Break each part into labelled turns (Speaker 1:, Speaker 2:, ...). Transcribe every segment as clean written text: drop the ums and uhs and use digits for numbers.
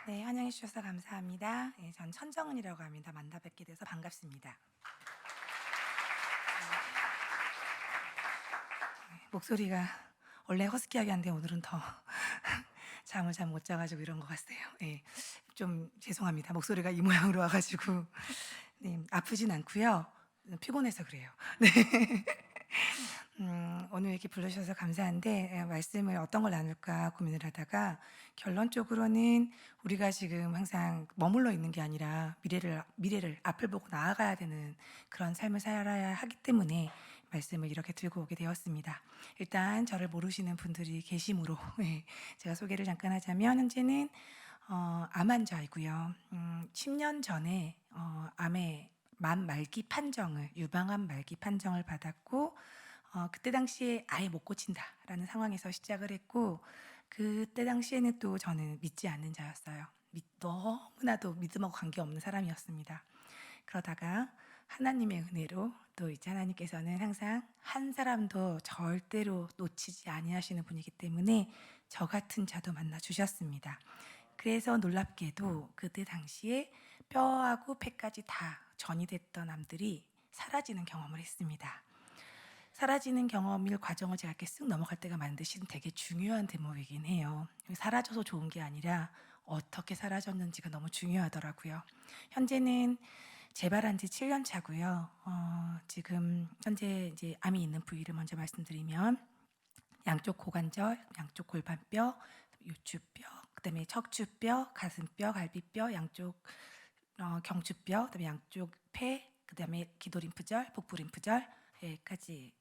Speaker 1: 네, 환영해 주셔서 감사합니다. 전 천정은이라고 합니다. 만나 뵙게 돼서 반갑습니다. 목소리가 원래 허스키하게 한데 오늘은 더 잠을 잘 못 자가지고 이런 것 같아요. 좀 죄송합니다. 목소리가 이 모양으로 와가지고 네, 아프진 않고요. 피곤해서 그래요. 네. 오늘 이렇게 불러주셔서 감사한데 말씀을 어떤 걸 나눌까 고민을 하다가 결론적으로는 우리가 지금 항상 머물러 있는 게 아니라 미래를 앞을 보고 나아가야 되는 그런 삶을 살아야 하기 때문에 말씀을 이렇게 들고 오게 되었습니다. 일단 저를 모르시는 분들이 계심으로 제가 소개를 잠깐 하자면 현재는 암 환자이고요. 10년 전에 암의 만 말기 판정을 유방암 말기 판정을 받았고 그때 당시에 아예 못 고친다라는 상황에서 시작을 했고 그때 당시에는 또 저는 믿지 않는 자였어요. 너무나도 믿음하고 관계없는 사람이었습니다. 그러다가 하나님의 은혜로 또 이제 하나님께서는 항상 한 사람도 절대로 놓치지 아니하시는 분이기 때문에 저 같은 자도 만나 주셨습니다. 그래서 놀랍게도 그때 당시에 뼈하고 폐까지 다 전이 됐던 암들이 사라지는 경험을 했습니다. 사라지는 경험일 과정을 제가 이렇게 쓱 넘어갈 때가 많은데 실은 되게 중요한 대목이긴 해요. 사라져서 좋은 게 아니라 어떻게 사라졌는지가 너무 중요하더라고요. 현재는 재발한 지 7년 차고요. 지금 현재 이제 암이 있는 부위를 먼저 말씀드리면 양쪽 고관절, 양쪽 골반뼈, 요추뼈, 그다음에 척추뼈, 가슴뼈, 갈비뼈, 양쪽 경추뼈, 그다음에 양쪽 폐, 그다음에 기도림프절, 복부림프절까지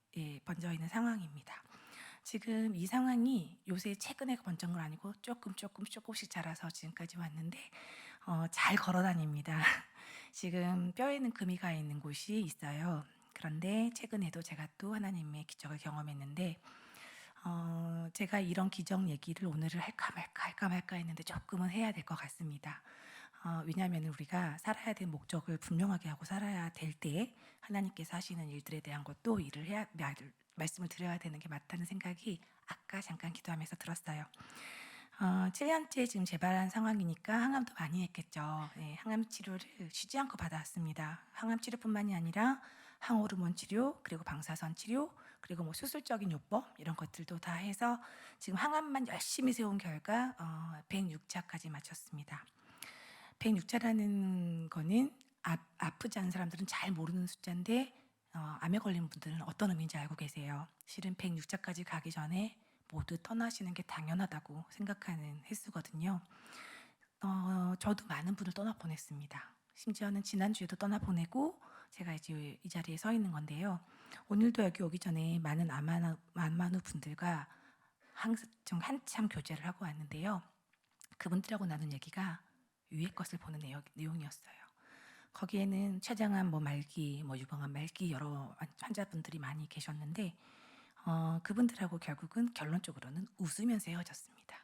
Speaker 1: 번져 있는 상황입니다. 지금 이 상황이 요새 최근에 번진 건 아니고 조금씩 자라서 지금까지 왔는데 잘 걸어 다닙니다. 지금 뼈에는 금이 가 있는 곳이 있어요. 그런데 최근에도 제가 또 하나님의 기적을 경험했는데 제가 이런 기적 얘기를 오늘을 할까 말까 했는데 조금은 해야 될 것 같습니다. 왜냐하면 우리가 살아야 될 목적을 분명하게 하고 살아야 될 때 하나님께서 하시는 일들에 대한 것도 말씀을 드려야 되는 게 맞다는 생각이 아까 잠깐 기도하면서 들었어요. 7년째 지금 재발한 상황이니까 항암도 많이 했겠죠. 항암 치료를 쉬지 않고 받아왔습니다. 항암 치료뿐만이 아니라 항호르몬 치료, 그리고 방사선 치료, 그리고 뭐 수술적인 요법 이런 것들도 다 해서 지금 항암만 열심히 세운 결과 106차까지 마쳤습니다. 106차라는 거는 아프지 않은 사람들은 잘 모르는 숫자인데 암에 걸린 분들은 어떤 의미인지 알고 계세요. 실은 106차까지 가기 전에 모두 떠나시는 게 당연하다고 생각하는 횟수거든요. 저도 많은 분을 떠나보냈습니다. 심지어는 지난주에도 떠나보내고 제가 이제 이 자리에 서 있는 건데요. 오늘도 여기 오기 전에 많은 암만우 분들과 한참 교제를 하고 왔는데요. 그분들하고 나눈 얘기가 위의 것을 보는 내용이었어요. 거기에는 췌장암 말기, 유방암 말기 여러 환자분들이 많이 계셨는데 그분들하고 결국은 결론적으로는 웃으면서 헤어졌습니다.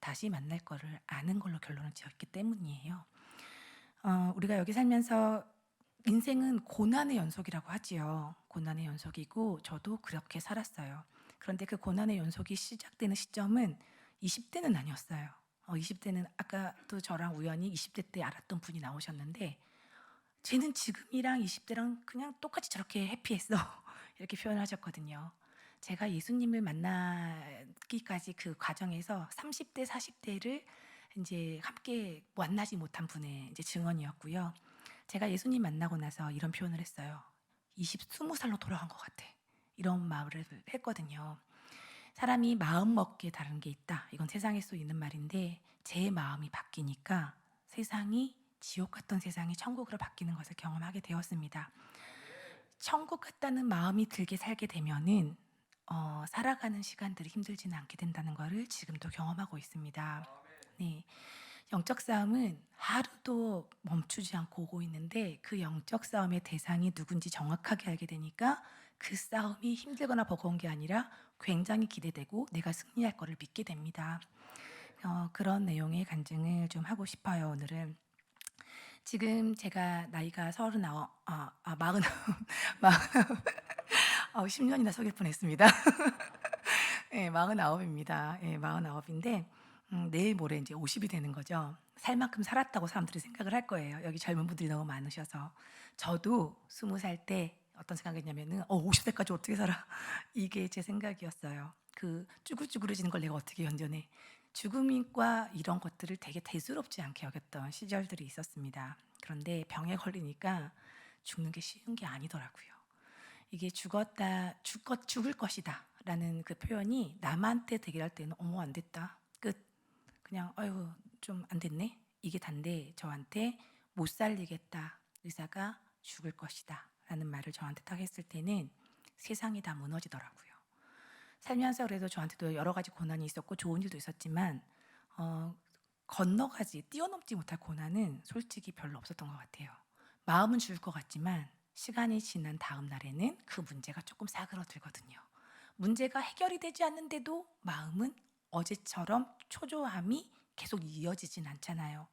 Speaker 1: 다시 만날 거를 아는 걸로 결론을 지었기 때문이에요. 우리가 여기 살면서 인생은 고난의 연속이라고 하지요. 고난의 연속이고 저도 그렇게 살았어요. 그런데 그 고난의 연속이 시작되는 시점은 20대는 아니었어요. 20대는 아까도 저랑 우연히 20대 때 알았던 분이 나오셨는데 쟤는 지금이랑 20대랑 그냥 똑같이 저렇게 해피했어. 이렇게 표현을 하셨거든요. 제가 예수님을 만나기까지 그 과정에서 30대, 40대를 이제 함께 만나지 못한 분의 이제 증언이었고요. 제가 예수님 만나고 나서 이런 표현을 했어요. 20살로 돌아간 것 같아. 이런 말을 했거든요. 사람이 마음 먹기에 다른 게 있다. 이건 세상에서 있는 말인데 제 마음이 바뀌니까 세상이 지옥 같던 세상이 천국으로 바뀌는 것을 경험하게 되었습니다. 천국 같다는 마음이 들게 살게 되면은 살아가는 시간들이 힘들지는 않게 된다는 것을 지금도 경험하고 있습니다. 네, 영적 싸움은 하루도 멈추지 않고 오고 있는데 그 영적 싸움의 대상이 누군지 정확하게 알게 되니까 그 싸움이 힘들거나 버거운 게 아니라 굉장히 기대되고 내가 승리할 거를 믿게 됩니다. 그런 내용의 간증을 좀 하고 싶어요, 오늘은. 지금 제가 나이가 40, 10년이나 속일 뻔했습니다. 네, 49입니다. 네, 49인데 내일 모레 인제 50이 되는 거죠. 살 만큼 살았다고 사람들이 생각을 할 거예요. 여기 젊은 분들이 너무 많으셔서. 저도 20살 때 어떤 생각이었냐면은 50 세까지 어떻게 살아?' 이게 제 생각이었어요. 그 '쭈글쭈글해지는 걸 내가 어떻게 견뎌내.' 죽음과 이런 것들을 되게 대수롭지 않게 여겼던 시절들이 있었습니다. 그런데 병에 걸리니까 죽는 게 쉬운 게 아니더라고요. 이게 "죽을 것이다."라는 그 표현이 남한테 대결할 때는 '어머 안 됐다. 끝.' 그냥 '아유 좀 안 됐네.' 이게 단데 저한테 "못 살리겠다. 의사가 죽을 것이다."라는 말을 저한테 딱 했을 때는 세상이 다 무너지더라고요. 살면서 그래도 저한테도 여러 가지 고난이 있었고 좋은 일도 있었지만 어 건너가지 뛰어넘지 못할 고난은 솔직히 별로 없었던 것 같아요. 마음은 죽을 것 같지만 시간이 지난 다음 날에는 그 문제가 조금 사그러들거든요. 문제가 해결이 되지 않는데도 마음은 어제처럼 초조함이 계속 이어지진 않잖아요.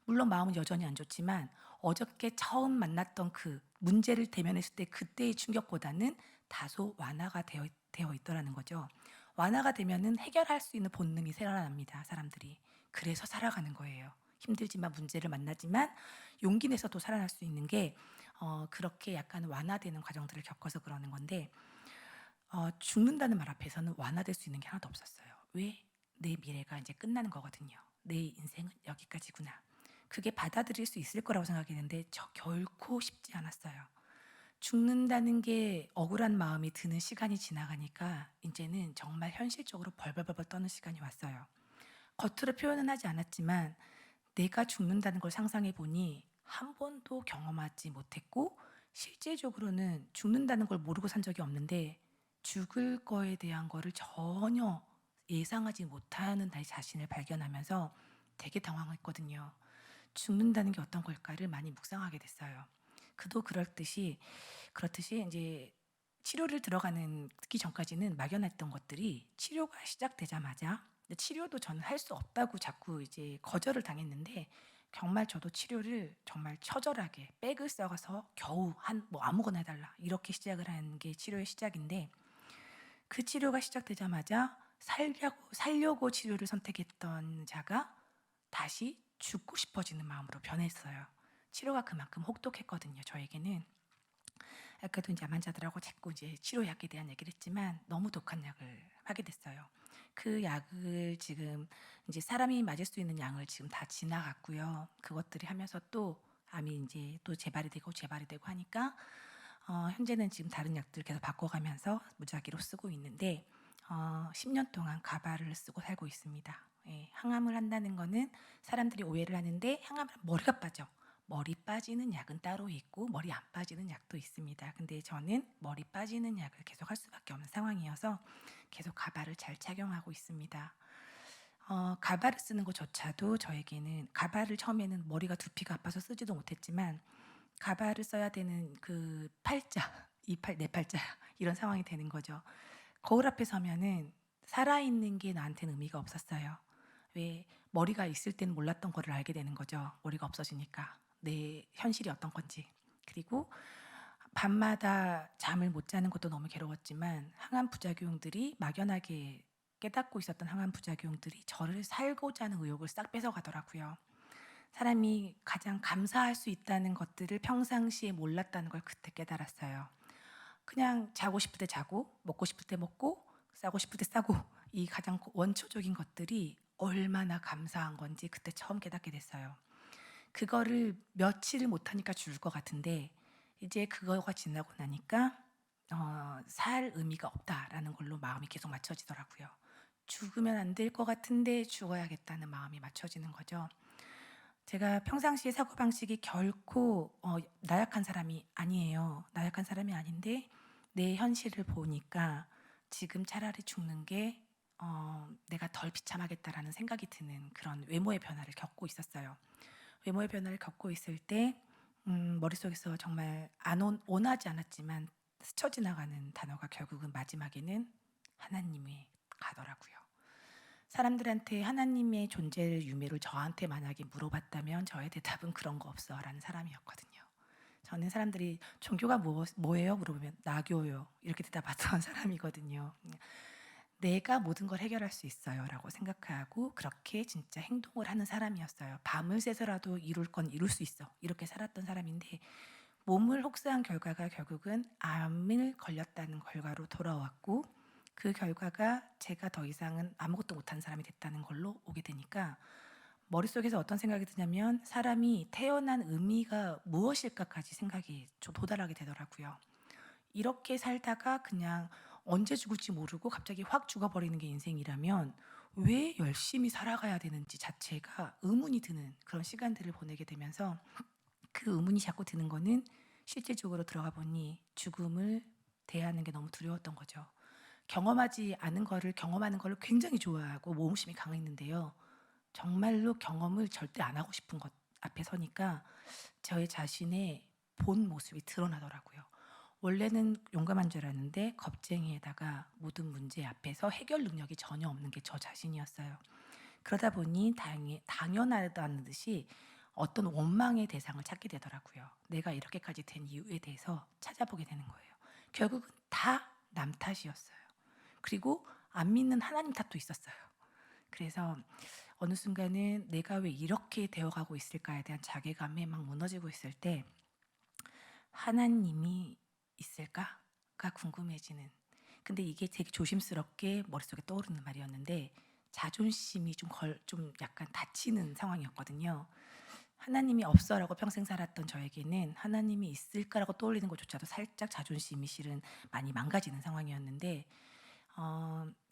Speaker 1: 물론 마음은 여전히 안 좋지만 어저께 처음 만났던 그 문제를 대면했을 때 그때의 충격보다는 다소 완화가 되어 있더라는 거죠. 완화가 되면은 해결할 수 있는 본능이 살아납니다, 사람들이. 그래서 살아가는 거예요. 힘들지만 문제를 만나지만 용기 내서 또 살아날 수 있는 게 그렇게 약간 완화되는 과정들을 겪어서 그러는 건데 죽는다는 말 앞에서는 완화될 수 있는 게 하나도 없었어요. 왜? 내 미래가 이제 끝나는 거거든요. '내 인생은 여기까지구나.' 그게 받아들일 수 있을 거라고 생각했는데 저 결코 쉽지 않았어요. 죽는다는 게 억울한 마음이 드는 시간이 지나가니까 인제는 정말 현실적으로 벌벌벌벌 떠는 시간이 왔어요. 겉으로 표현은 하지 않았지만 내가 죽는다는 걸 상상해 보니 한 번도 경험하지 못했고 실제적으로는 죽는다는 걸 모르고 산 적이 없는데 죽을 거에 대한 거를 전혀 예상하지 못하는 나의 자신을 발견하면서 되게 당황했거든요. 죽는다는 게 어떤 걸까를 많이 묵상하게 됐어요. 그도 그렇듯이 인제 치료를 들어가는 듣기 전까지는 막연했던 것들이 치료가 시작되자마자 근데 치료도 저는 할 수 없다고 자꾸 이제 거절을 당했는데 정말 저도 치료를 정말 처절하게 백을 써서 겨우 한 뭐 "아무거나 해 달라." 이렇게 시작을 한 게 치료의 시작인데 그 치료가 시작되자마자 살려고 치료를 선택했던 자가 다시 죽고 싶어지는 마음으로 변했어요. 치료가 그만큼 혹독했거든요, 저에게는. 아까도 인제 암 환자들하고 자꾸 이제 치료약에 대한 얘기를 했지만 너무 독한 약을 하게 됐어요. 그 약을 지금 인제 사람이 맞을 수 있는 양을 지금 다 지나갔고요. 그것들이 하면서 또 암이 인제 또 재발이 되고 하니까 현재는 지금 다른 약들을 계속 바꿔가면서 무작위로 쓰고 있는데 10년 동안 가발을 쓰고 살고 있습니다. 예. 항암을 한다는 거는 사람들이 오해를 하는데 항암을 하면 머리가 빠져. 머리 빠지는 약은 따로 있고 머리 안 빠지는 약도 있습니다. 근데 저는 머리 빠지는 약을 계속 할 수밖에 없는 상황이어서 계속 가발을 잘 착용하고 있습니다. 가발을 쓰는 것조차도 저에게는 가발을 처음에는 머리가 두피가 아파서 쓰지도 못했지만 가발을 써야 되는 그 팔자, 이 팔 내 팔자야 이런 상황이 되는 거죠. 거울 앞에 서면은 살아있는 게 나한테는 의미가 없었어요. 왜 머리가 있을 때는 몰랐던 거를 알게 되는 거죠, 머리가 없어지니까. 내 현실이 어떤 건지. 그리고 밤마다 잠을 못 자는 것도 너무 괴로웠지만 항암 부작용들이 막연하게 깨닫고 있었던 항암 부작용들이 저를 살고자 하는 의욕을 싹 뺏어가더라고요. 사람이 가장 감사할 수 있다는 것들을 평상시에 몰랐다는 걸 그때 깨달았어요. 그냥 자고 싶을 때 자고 먹고 싶을 때 먹고 싸고 싶을 때 싸고 이 가장 원초적인 것들이 얼마나 감사한 건지 그때 처음 깨닫게 됐어요. 그거를 며칠을 못 하니까 죽을 것 같은데 이제 그거가 지나고 나니까 '살 의미가 없다.'라는 걸로 마음이 계속 맞춰지더라고요. 죽으면 안 될 것 같은데 죽어야겠다는 마음이 맞춰지는 거죠. 제가 평상시에 사고방식이 결코 나약한 사람이 아니에요. 나약한 사람이 아닌데 내 현실을 보니까 지금 차라리 죽는 게 '내가 덜 비참하겠다.'라는 생각이 드는 그런 외모의 변화를 겪고 있었어요. 외모의 변화를 겪고 있을 때 머릿속에서 정말 안 원하지 않았지만 스쳐 지나가는 단어가 결국은 마지막에는 하나님이 가더라고요. 사람들한테 하나님의 존재를 유무를 저한테 만약에 물어봤다면 저의 대답은 "그런 거 없어."라는 사람이었거든요. 저는 사람들이 "종교가 뭐예요?" 물어보면 "나교요." 이렇게 대답하던 사람이거든요. 내가 모든 걸 해결할 수 있어요라고 생각하고 그렇게 진짜 행동을 하는 사람이었어요. 밤을 새서라도 이룰 건 이룰 수 있어. 이렇게 살았던 사람인데 몸을 혹사한 결과가 결국은 암을 걸렸다는 결과로 돌아왔고 그 결과가 제가 더 이상은 아무것도 못한 사람이 됐다는 걸로 오게 되니까 머릿속에서 어떤 생각이 드냐면 사람이 태어난 의미가 무엇일까까지 생각이 좀 도달하게 되더라고요. 이렇게 살다가 그냥 언제 죽을지 모르고 갑자기 확 죽어버리는 게 인생이라면 왜 열심히 살아가야 되는지 자체가 의문이 드는 그런 시간들을 보내게 되면서 그 의문이 자꾸 드는 거는 실질적으로 들어가 보니 죽음을 대하는 게 너무 두려웠던 거죠. 경험하지 않은 거를 경험하는 걸 굉장히 좋아하고 모험심이 강했는데요. 정말로 경험을 절대 안 하고 싶은 것 앞에 서니까 저의 자신의 본 모습이 드러나더라고요. 원래는 용감한 줄 알았는데 겁쟁이에다가 모든 문제 앞에서 해결 능력이 전혀 없는 게 저 자신이었어요. 그러다 보니 당연하다는 듯이 어떤 원망의 대상을 찾게 되더라고요. 내가 이렇게까지 된 이유에 대해서 찾아보게 되는 거예요. 결국은 다 남 탓이었어요. 그리고 안 믿는 하나님 탓도 있었어요. 그래서 어느 순간은 내가 왜 이렇게 되어가고 있을까에 대한 자괴감에 막 무너지고 있을 때 하나님이 있을까가 궁금해지는. 근데 이게 되게 조심스럽게 머릿속에 떠오르는 말이었는데 자존심이 좀 약간 다치는 상황이었거든요. 하나님이 없어라고 평생 살았던 저에게는 하나님이 있을까라고 떠올리는 것조차도 살짝 자존심이 실은 많이 망가지는 상황이었는데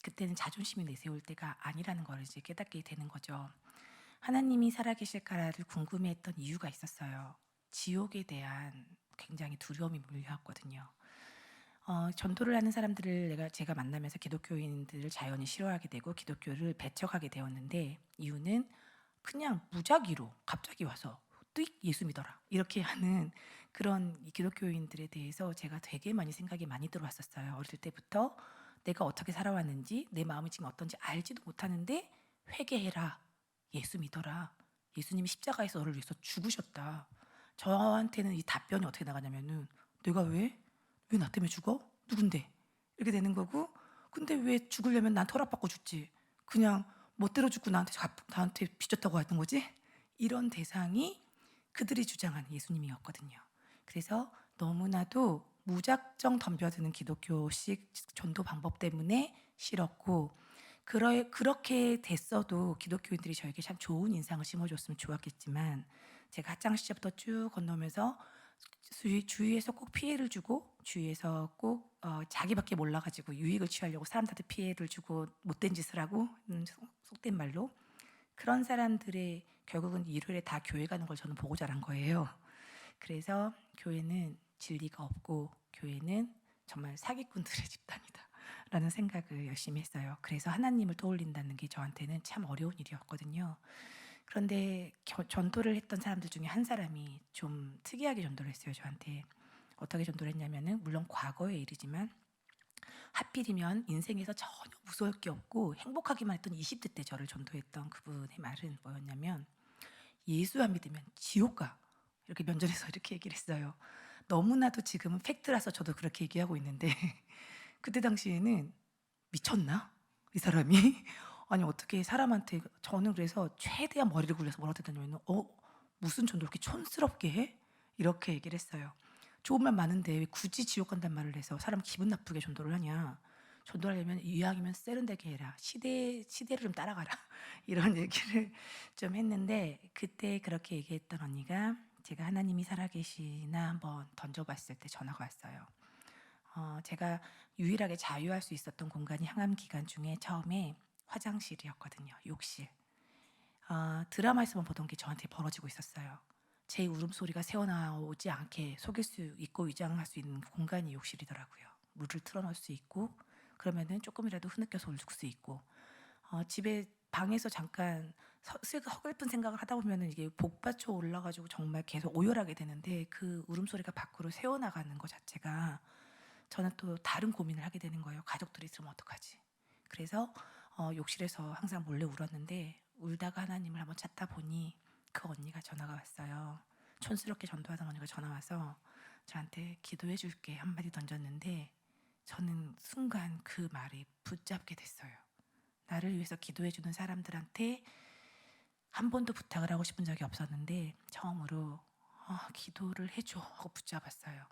Speaker 1: 그때는 자존심이 내세울 때가 아니라는 걸 이제 깨닫게 되는 거죠. 하나님이 살아계실까를 궁금해했던 이유가 있었어요. 지옥에 대한 굉장히 두려움이 몰려왔거든요. 전도를 하는 사람들을 제가 만나면서 기독교인들을 자연히 싫어하게 되고 기독교를 배척하게 되었는데 이유는 그냥 무작위로 갑자기 와서 띡 예수 믿어라 이렇게 하는 그런 이 기독교인들에 대해서 제가 되게 많이 생각이 많이 들어왔었어요. 어릴 때부터 내가 어떻게 살아왔는지 내 마음이 지금 어떤지 알지도 못하는데 회개해라, 예수 믿어라, 예수님이 십자가에서 너를 위해서 죽으셨다. 저한테는 이 답변이 어떻게 나가냐면은 내가 왜 나 때문에 죽어? 누군데? 이렇게 되는 거고 근데 왜 죽으려면 난 허락받고 죽지? 그냥 멋대로 죽고 나한테 빚졌다고 했던 거지? 이런 대상이 그들이 주장하는 예수님이었거든요. 그래서 너무나도 무작정 덤벼드는 기독교식 전도 방법 때문에 싫었고 그렇게 됐어도 기독교인들이 저에게 참 좋은 인상을 심어줬으면 좋았겠지만 제가 학창 시절부터 쭉 건너면서 주위에서 꼭 피해를 주고 주위에서 꼭 자기밖에 몰라가지고 유익을 취하려고 사람들한테 피해를 주고 못된 짓을 하고 속된 말로 그런 사람들의 결국은 일요일에 다 교회 가는 걸 저는 보고 자란 거예요. 그래서 교회는 진리가 없고 교회는 정말 사기꾼들의 집단이다 라는 생각을 열심히 했어요. 그래서 하나님을 떠올린다는 게 저한테는 참 어려운 일이었거든요. 그런데 전도를 했던 사람들 중에 한 사람이 좀 특이하게 전도를 했어요. 저한테. 어떻게 전도를 했냐면은 물론 과거의 일이지만 하필이면 인생에서 전혀 무서울 게 없고 행복하기만 했던 20대 때 저를 전도했던 그분의 말은 뭐였냐면 예수 안 믿으면 지옥 가. 이렇게 면전에서 이렇게 얘기를 했어요. 너무나도 지금은 팩트라서 저도 그렇게 얘기하고 있는데 그때 당시에는 미쳤나? 이 사람이? 아니 어떻게 사람한테 저는 그래서 최대한 머리를 굴려서 뭐라고 했더니면 무슨 전도 이렇게 촌스럽게 해? 이렇게 얘기를 했어요. 좋은 말 많은데 왜 굳이 지옥 간단 말을 해서 사람 기분 나쁘게 전도를 하냐? 전도하려면 이왕이면 세련되게 해라. 시대를 좀 따라가라. 이런 얘기를 좀 했는데 그때 그렇게 얘기했던 언니가 제가 하나님이 살아계시나 한번 던져봤을 때 전화가 왔어요. 제가 유일하게 자유할 수 있었던 공간이 항암 기간 중에 처음에 화장실이었거든요. 욕실. 드라마에서만 보던 게 저한테 벌어지고 있었어요. 제 울음소리가 새어나오지 않게 속일 수 있고 위장할 수 있는 공간이 욕실이더라고요. 물을 틀어놓을 수 있고 그러면은 조금이라도 흐느껴서 울 수 있고 집에 방에서 잠깐 서글픈 생각을 하다 보면은 이게 복받쳐 올라가지고 정말 계속 오열하게 되는데 그 울음소리가 밖으로 새어나가는 것 자체가 저는 또 다른 고민을 하게 되는 거예요. 가족들이 있으면 어떡하지? 그래서 욕실에서 항상 몰래 울었는데 울다가 하나님을 한번 찾다 보니 그 언니가 전화가 왔어요. 촌스럽게 전도하던 언니가 전화 와서 저한테 기도해 줄게 한마디 던졌는데 저는 순간 그 말이 붙잡게 됐어요. 나를 위해서 기도해 주는 사람들한테 한 번도 부탁을 하고 싶은 적이 없었는데 처음으로 기도를 해줘 하고 붙잡았어요.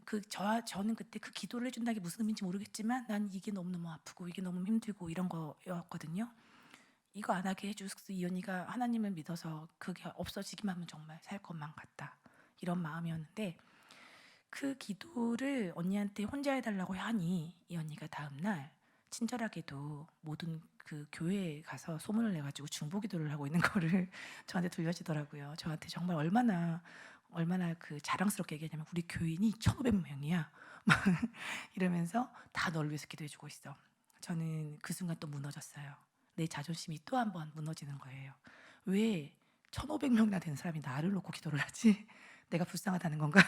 Speaker 1: 그래서 저는 그때 그 기도를 해준다는 게 무슨 의미인지 모르겠지만 난 이게 너무너무 아프고 이게 너무 힘들고 이런 거였거든요. 이거 안 하게 해줄 이 언니가 하나님을 믿어서 그게 없어지기만 하면 정말 살 것만 같다, 이런 마음이었는데, 그 기도를 언니한테 혼자 해달라고 하니 이 언니가 다음날 친절하게도 모든 그 교회에 가서 소문을 내가지고 중보기도를 하고 있는 거를 저한테 들려주더라고요. 저한테 정말 얼마나 그 자랑스럽게 얘기하냐면 우리 교인이 1,500명이야 이러면서 다 널 위해서 기도해주고 있어. 저는 그 순간 또 무너졌어요. 내 자존심이 또 한 번 무너지는 거예요. 왜 1,500명이나 되는 사람이 나를 놓고 기도를 하지? 내가 불쌍하다는 건가?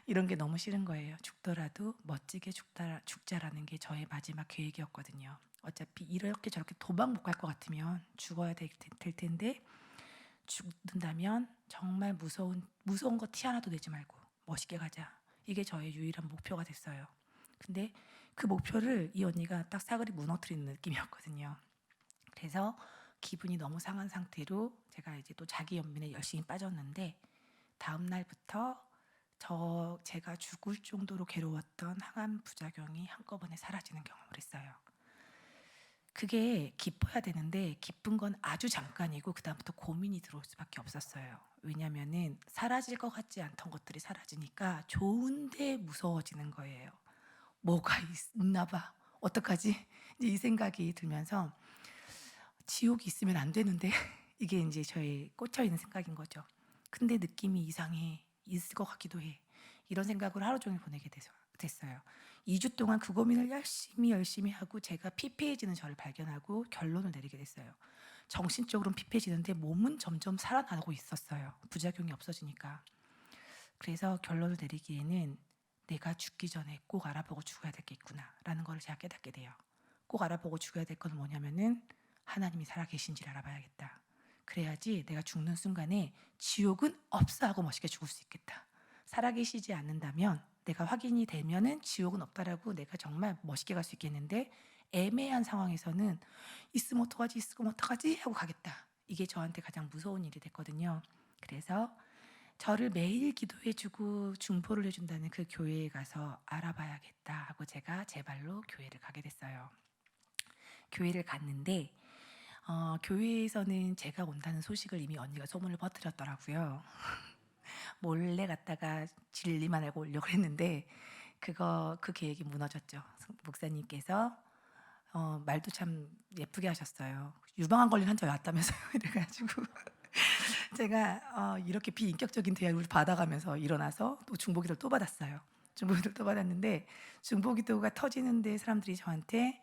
Speaker 1: 이런 게 너무 싫은 거예요. 죽더라도 멋지게 죽자라는 게 저의 마지막 계획이었거든요. 어차피 이렇게 저렇게 도망 못 갈 것 같으면 죽어야 될 텐데, 죽는다면 정말 무서운 거 티 하나도 내지 말고 멋있게 가자. 이게 저의 유일한 목표가 됐어요. 근데 그 목표를 이 언니가 딱 사거리 무너뜨리는 느낌이었거든요. 그래서 기분이 너무 상한 상태로 제가 이제 또 자기 연민에 열심히 빠졌는데, 다음 날부터 제가 죽을 정도로 괴로웠던 항암 부작용이 한꺼번에 사라지는 경험을 했어요. 그게 기뻐야 되는데 기쁜 건 아주 잠깐이고 그다음부터 고민이 들어올 수밖에 없었어요. 왜냐면은 사라질 것 같지 않던 것들이 사라지니까 좋은데 무서워지는 거예요. 뭐가 있나 봐. 어떡하지? 이제 이 생각이 들면서 지옥이 있으면 안 되는데 이게 이제 저의 꽂혀 있는 생각인 거죠. 근데 느낌이 이상해. 있을 것 같기도 해. 이런 생각으로 하루 종일 보내게 됐어요. 2주 동안 그 고민을 열심히 하고 제가 피폐해지는 저를 발견하고 결론을 내리게 됐어요. 정신적으로는 피폐해지는데 몸은 점점 살아나고 있었어요. 부작용이 없어지니까. 그래서 결론을 내리기에는 내가 죽기 전에 꼭 알아보고 죽어야 될 게 있구나 라는 걸 제가 깨닫게 돼요. 꼭 알아보고 죽어야 될 건 뭐냐면은 하나님이 살아계신지를 알아봐야겠다. 그래야지 내가 죽는 순간에 지옥은 없어 하고 멋있게 죽을 수 있겠다. 살아계시지 않는다면 내가 확인이 되면은 지옥은 없다라고 내가 정말 멋있게 갈 수 있겠는데, 애매한 상황에서는 있으면 어떡하지 하고 가겠다. 이게 저한테 가장 무서운 일이 됐거든요. 그래서 저를 매일 기도해주고 중보를 해준다는 그 교회에 가서 알아봐야겠다 하고 제가 제 발로 교회를 가게 됐어요. 교회를 갔는데 교회에서는 제가 온다는 소식을 이미 언니가 소문을 퍼뜨렸더라고요. 몰래 갔다가 진리만 알고 오려고 했는데 그 계획이 무너졌죠. 목사님께서 말도 참 예쁘게 하셨어요. 유방암 걸린 환자 왔다면서요. 이래가지고 제가 이렇게 비인격적인 대우를 받아가면서 일어나서 또 중보기도를 또 받았어요. 중보기도를 또 받았는데 중보기도가 터지는데 사람들이 저한테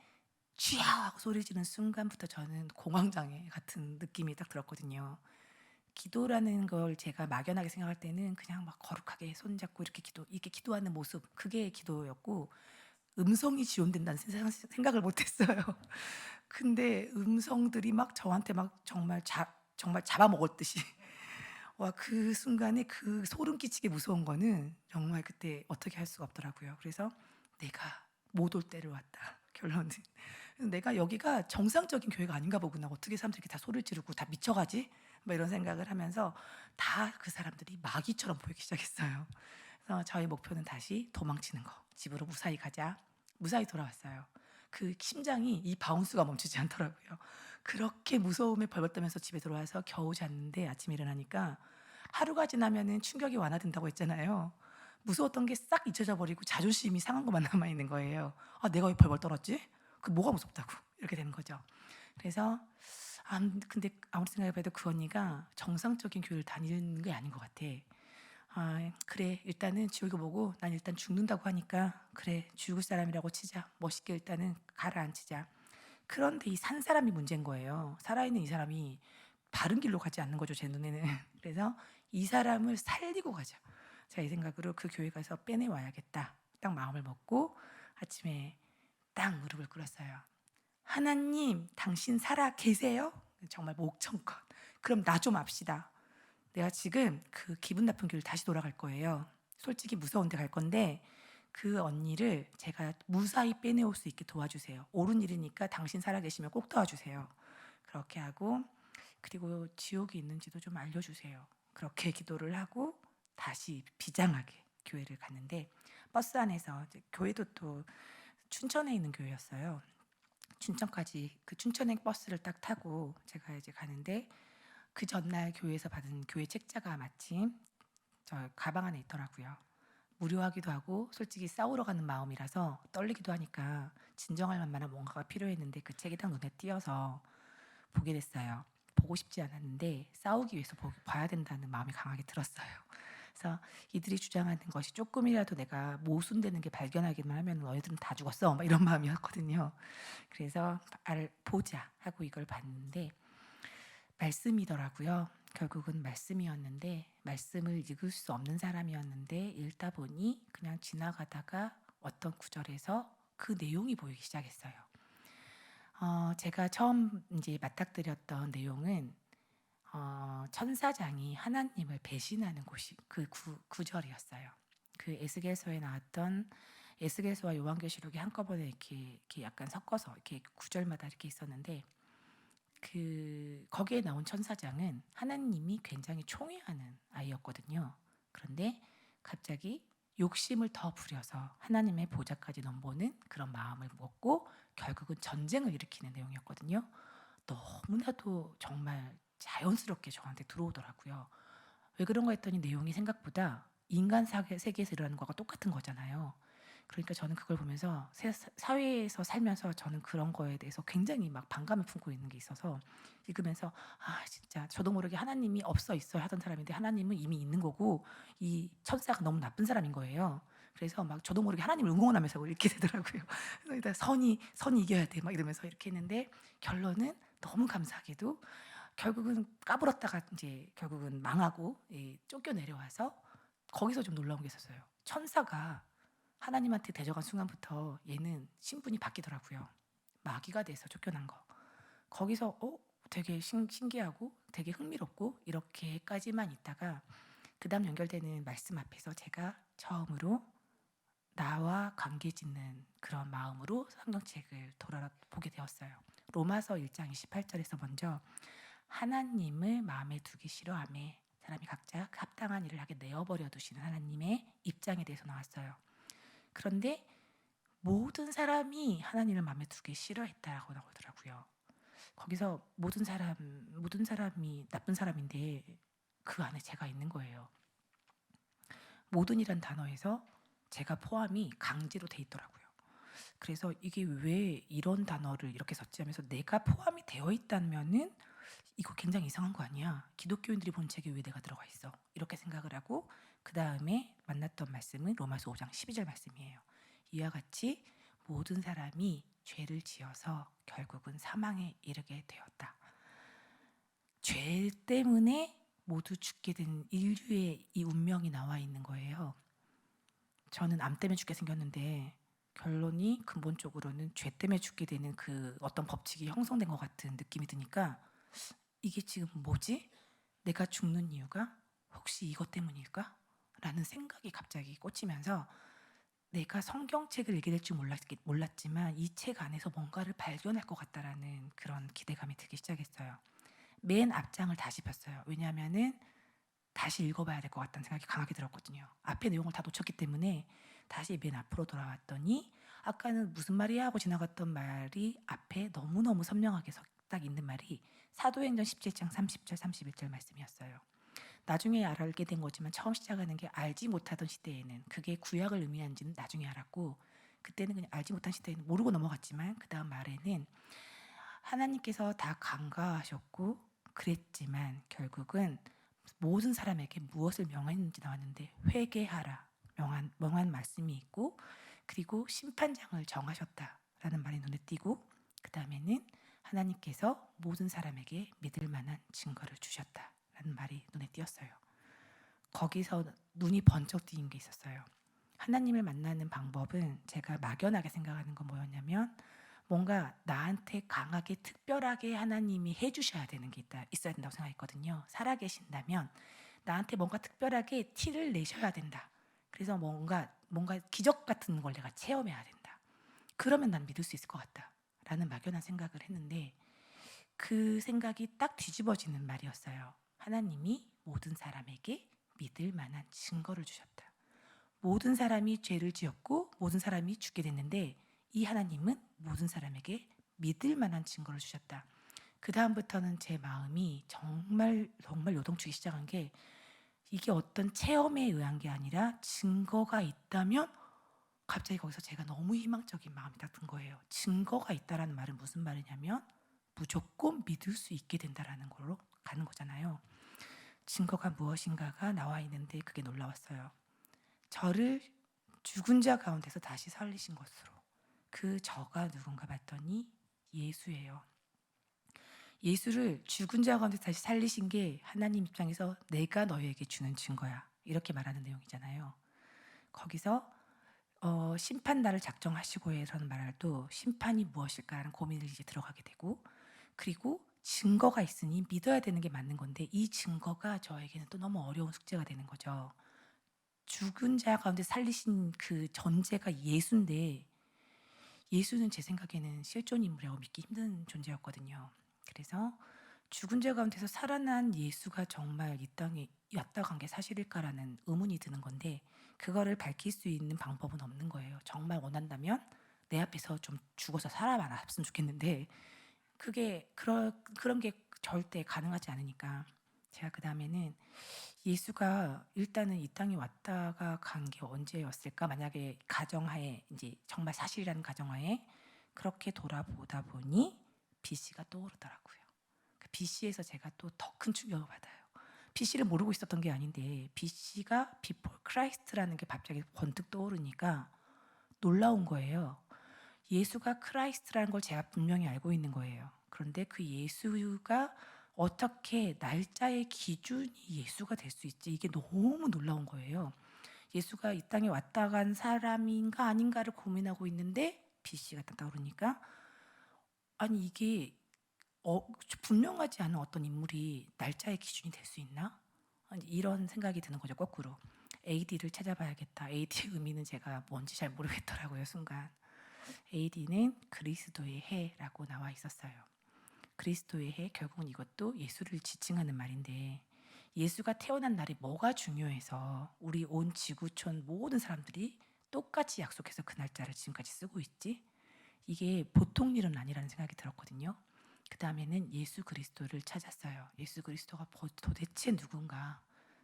Speaker 1: 쥐야 하고 소리 지르는 순간부터 저는 공황장애 같은 느낌이 딱 들었거든요. 기도라는 걸 제가 막연하게 생각할 때는 그냥 막 거룩하게 손잡고 이렇게 기도하는 모습, 그게 기도였고, 음성이 지원된다는 생각을 못했어요. 근데 음성들이 막 저한테 막 정말 잡아먹었듯이 와, 그 순간에 그 소름 끼치게 무서운 거는 정말 그때 어떻게 할 수가 없더라고요. 그래서 내가 못 올 때를 왔다. 결론은 내가 여기가 정상적인 교회가 아닌가 보구나. 어떻게 사람들이 이렇게 다 소리를 지르고 다 미쳐가지? 뭐 이런 생각을 하면서 다 그 사람들이 마귀처럼 보이기 시작했어요. 그래서 저희 목표는 다시 도망치는 거. 집으로 무사히 가자. 무사히 돌아왔어요. 그 심장이 이 바운스가 멈추지 않더라고요. 그렇게 무서움에 벌벌 떠면서 집에 들어와서 겨우 잤는데 아침에 일어나니까 하루가 지나면은 충격이 완화된다고 했잖아요. 무서웠던 게 싹 잊혀져 버리고 자존심이 상한 것만 남아 있는 거예요. 아, 내가 왜 벌벌 떨었지? 그 뭐가 무섭다고 이렇게 되는 거죠. 그래서 근데 아무리 생각해봐도 그 언니가 정상적인 교회를 다니는 게 아닌 것 같아. 그래, 일단은 지옥이 보고 난 일단 죽는다고 하니까 그래, 죽을 사람이라고 치자. 멋있게 일단은 가라앉히자. 그런데 이 산 사람이 문제인 거예요. 살아있는 이 사람이 바른 길로 가지 않는 거죠, 제 눈에는. 그래서 이 사람을 살리고 가자. 자, 이 생각으로 그 교회 가서 빼내와야겠다. 딱 마음을 먹고 아침에 딱 무릎을 꿇었어요. 하나님, 당신 살아 계세요? 정말 목청껏. 그럼 나 좀 압시다. 내가 지금 그 기분 나쁜 길을 다시 돌아갈 거예요. 솔직히 무서운데 갈 건데 그 언니를 제가 무사히 빼내올 수 있게 도와주세요. 옳은 일이니까 당신 살아계시면 꼭 도와주세요. 그렇게 하고 그리고 지옥이 있는지도 좀 알려주세요. 그렇게 기도를 하고 다시 비장하게 교회를 갔는데 버스 안에서 이제 교회도 또 춘천에 있는 교회였어요. 춘천까지 그 춘천행 버스를 딱 타고 제가 이제 가는데 그 전날 교회에서 받은 교회 책자가 마침 저 가방 안에 있더라고요. 무료하기도 하고 솔직히 싸우러 가는 마음이라서 떨리기도 하니까 진정할 만한 뭔가가 필요했는데 그 책이 딱 눈에 띄어서 보게 됐어요. 보고 싶지 않았는데 싸우기 위해서 봐야 된다는 마음이 강하게 들었어요. 그래서 이들이 주장하는 것이 조금이라도 내가 모순되는 게 발견하기만 하면 너희들은 다 죽었어. 막 이런 마음이었거든요. 그래서 보자 하고 이걸 봤는데 말씀이더라고요. 결국은 말씀이었는데 말씀을 읽을 수 없는 사람이었는데 읽다 보니 그냥 지나가다가 어떤 구절에서 그 내용이 보이기 시작했어요. 제가 처음 이제 맞닥뜨렸던 내용은 천사장이 하나님을 배신하는 곳이 그 구절이었어요. 그 에스겔서에 나왔던 에스겔서와 요한계시록이 한꺼번에 이렇게 약간 섞어서 이렇게 구절마다 이렇게 있었는데 그 거기에 나온 천사장은 하나님이 굉장히 총애하는 아이였거든요. 그런데 갑자기 욕심을 더 부려서 하나님의 보좌까지 넘보는 그런 마음을 먹고 결국은 전쟁을 일으키는 내용이었거든요. 너무나도 정말 자연스럽게 저한테 들어오더라고요. 왜 그런가 했더니 내용이 생각보다 인간 세계에서 일어나는 거가 똑같은 거잖아요. 그러니까 저는 그걸 보면서 사회에서 살면서 저는 그런 거에 대해서 굉장히 막 반감을 품고 있는 게 있어서 읽으면서 아 진짜 저도 모르게 하나님이 없어 있어야 하던 사람인데 하나님은 이미 있는 거고 이 천사가 너무 나쁜 사람인 거예요. 그래서 막 저도 모르게 하나님을 응원하면서 이렇게 되더라고요. 그래서 선이 이겨야 돼 막 이러면서 이렇게 했는데 결론은 너무 감사하게도 결국은 까불었다가 이제 결국은 망하고 쫓겨 내려와서 거기서 좀 놀라운 게 있었어요. 천사가 하나님한테 대적한 순간부터 얘는 신분이 바뀌더라고요. 마귀가 돼서 쫓겨난 거. 거기서 되게 신기하고 되게 흥미롭고 이렇게까지만 있다가 그다음 연결되는 말씀 앞에서 제가 처음으로 나와 관계 짓는 그런 마음으로 성경책을 돌아보게 되었어요. 로마서 1장 28절에서 먼저 하나님을 마음에 두기 싫어하며 사람이 각자 그 합당한 일을 하게 내어버려 두시는 하나님의 입장에 대해서 나왔어요. 그런데 모든 사람이 하나님을 마음에 두기 싫어했다라고 나오더라고요. 거기서 모든 사람이 나쁜 사람인데 그 안에 제가 있는 거예요. 모든이란 단어에서 제가 포함이 강제로 돼 있더라고요. 그래서 이게 왜 이런 단어를 이렇게 썼지 하면서 내가 포함이 되어 있다면은 이거 굉장히 이상한 거 아니야? 기독교인들이 본 책에 왜 내가 들어가 있어? 이렇게 생각을 하고 그 다음에 만났던 말씀은 로마서 5장 12절 말씀이에요. 이와 같이 모든 사람이 죄를 지어서 결국은 사망에 이르게 되었다. 죄 때문에 모두 죽게 된 인류의 이 운명이 나와 있는 거예요. 저는 암 때문에 죽게 생겼는데 결론이 근본적으로는 죄 때문에 죽게 되는 그 어떤 법칙이 형성된 것 같은 느낌이 드니까 이게 지금 뭐지? 내가 죽는 이유가 혹시 이것 때문일까? 라는 생각이 갑자기 꽂히면서 내가 성경책을 읽게 될 줄 몰랐지만 이 책 안에서 뭔가를 발견할 것 같다라는 그런 기대감이 들기 시작했어요. 맨 앞장을 다시 폈어요. 왜냐하면은 다시 읽어봐야 될 것 같다는 생각이 강하게 들었거든요. 앞에 내용을 다 놓쳤기 때문에 다시 맨 앞으로 돌아왔더니 아까는 무슨 말이야 하고 지나갔던 말이 앞에 너무너무 선명하게 딱 있는 말이 사도행전 17장 30절 31절 말씀이었어요. 나중에 알게 된 거지만 처음 시작하는 게 알지 못하던 시대에는 그게 구약을 의미하는지는 나중에 알았고 그때는 그냥 알지 못한 시대에는 모르고 넘어갔지만 그 다음 말에는 하나님께서 다 간과하셨고 그랬지만 결국은 모든 사람에게 무엇을 명했는지 나왔는데 회개하라 명한 말씀이 있고 그리고 심판장을 정하셨다라는 말이 눈에 띄고 그 다음에는 하나님께서 모든 사람에게 믿을 만한 증거를 주셨다라는 말이 눈에 띄었어요. 거기서 눈이 번쩍 뜨인 게 있었어요. 하나님을 만나는 방법은 제가 막연하게 생각하는 건 뭐였냐면 뭔가 나한테 강하게 특별하게 하나님이 해주셔야 되는 게 있어야 된다고 생각했거든요. 살아계신다면 나한테 뭔가 특별하게 티를 내셔야 된다. 그래서 뭔가 기적 같은 걸 내가 체험해야 된다. 그러면 난 믿을 수 있을 것 같다라는 막연한 생각을 했는데 그 생각이 딱 뒤집어지는 말이었어요. 하나님이 모든 사람에게 믿을 만한 증거를 주셨다. 모든 사람이 죄를 지었고 모든 사람이 죽게 됐는데 이 하나님은 모든 사람에게 믿을 만한 증거를 주셨다. 그 다음부터는 제 마음이 정말 요동치기 시작한 게 이게 어떤 체험에 의한 게 아니라 증거가 있다면 갑자기 거기서 제가 너무 희망적인 마음이 딱 든 거예요. 증거가 있다라는 말은 무슨 말이냐면 무조건 믿을 수 있게 된다라는 걸로 가는 거잖아요. 증거가 무엇인가가 나와 있는데 그게 놀라웠어요. 저를 죽은 자 가운데서 다시 살리신 것으로. 그 저가 누군가 봤더니 예수예요. 예수를 죽은 자 가운데 다시 살리신 게 하나님 입장에서 내가 너희에게 주는 증거야. 이렇게 말하는 내용이잖아요. 거기서 심판날을 작정하시고에라는 말도 심판이 무엇일까라는 고민을 이제 들어가게 되고 그리고 증거가 있으니 믿어야 되는 게 맞는 건데 이 증거가 저에게는 또 너무 어려운 숙제가 되는 거죠. 죽은 자 가운데 살리신 그 전제가 예수인데 예수는 제 생각에는 실존 인물이라고 믿기 힘든 존재였거든요. 그래서 죽은 자 가운데서 살아난 예수가 정말 이 땅에 왔다 간 게 사실일까라는 의문이 드는 건데 그거를 밝힐 수 있는 방법은 없는 거예요. 정말 원한다면 내 앞에서 좀 죽어서 살아났으면 좋겠는데 그런 게 절대 가능하지 않으니까 제가 그 다음에는 예수가 일단은 이 땅에 왔다가 간 게 언제였을까? 만약에 가정하에 이제 정말 사실이라는 가정하에 그렇게 돌아보다 보니 BC가 떠오르더라고요. 그 BC에서 제가 또 더 큰 충격을 받아요. BC를 모르고 있었던 게 아닌데 BC가 Before Christ라는 게 갑자기 번뜩 떠오르니까 놀라운 거예요. 예수가 크라이스트라는 걸 제가 분명히 알고 있는 거예요. 그런데 그 예수가 어떻게 날짜의 기준이 예수가 될 수 있지? 이게 너무 놀라운 거예요. 예수가 이 땅에 왔다 간 사람인가 아닌가를 고민하고 있는데 BC가 딱 떠오르니까 아니 이게 분명하지 않은 어떤 인물이 날짜의 기준이 될 수 있나? 아니, 이런 생각이 드는 거죠. 거꾸로 AD를 찾아봐야겠다. AD의 의미는 제가 뭔지 잘 모르겠더라고요. 순간 AD는 그리스도의 해라고 나와 있었어요. 그리스도의 해 결국은 이것도 예수를 지칭하는 말인데 예수가 태어난 날이 뭐가 중요해서 우리 온 지구촌 모든 사람들이 똑같이 약속해서 그 날짜를 지금까지 쓰고 있지? 이게 보통 일은 아니라는 생각이 들었거든요. 그 다음에는 예수 그리스도를 찾았어요. 예수 그리스도가 도대체 누군가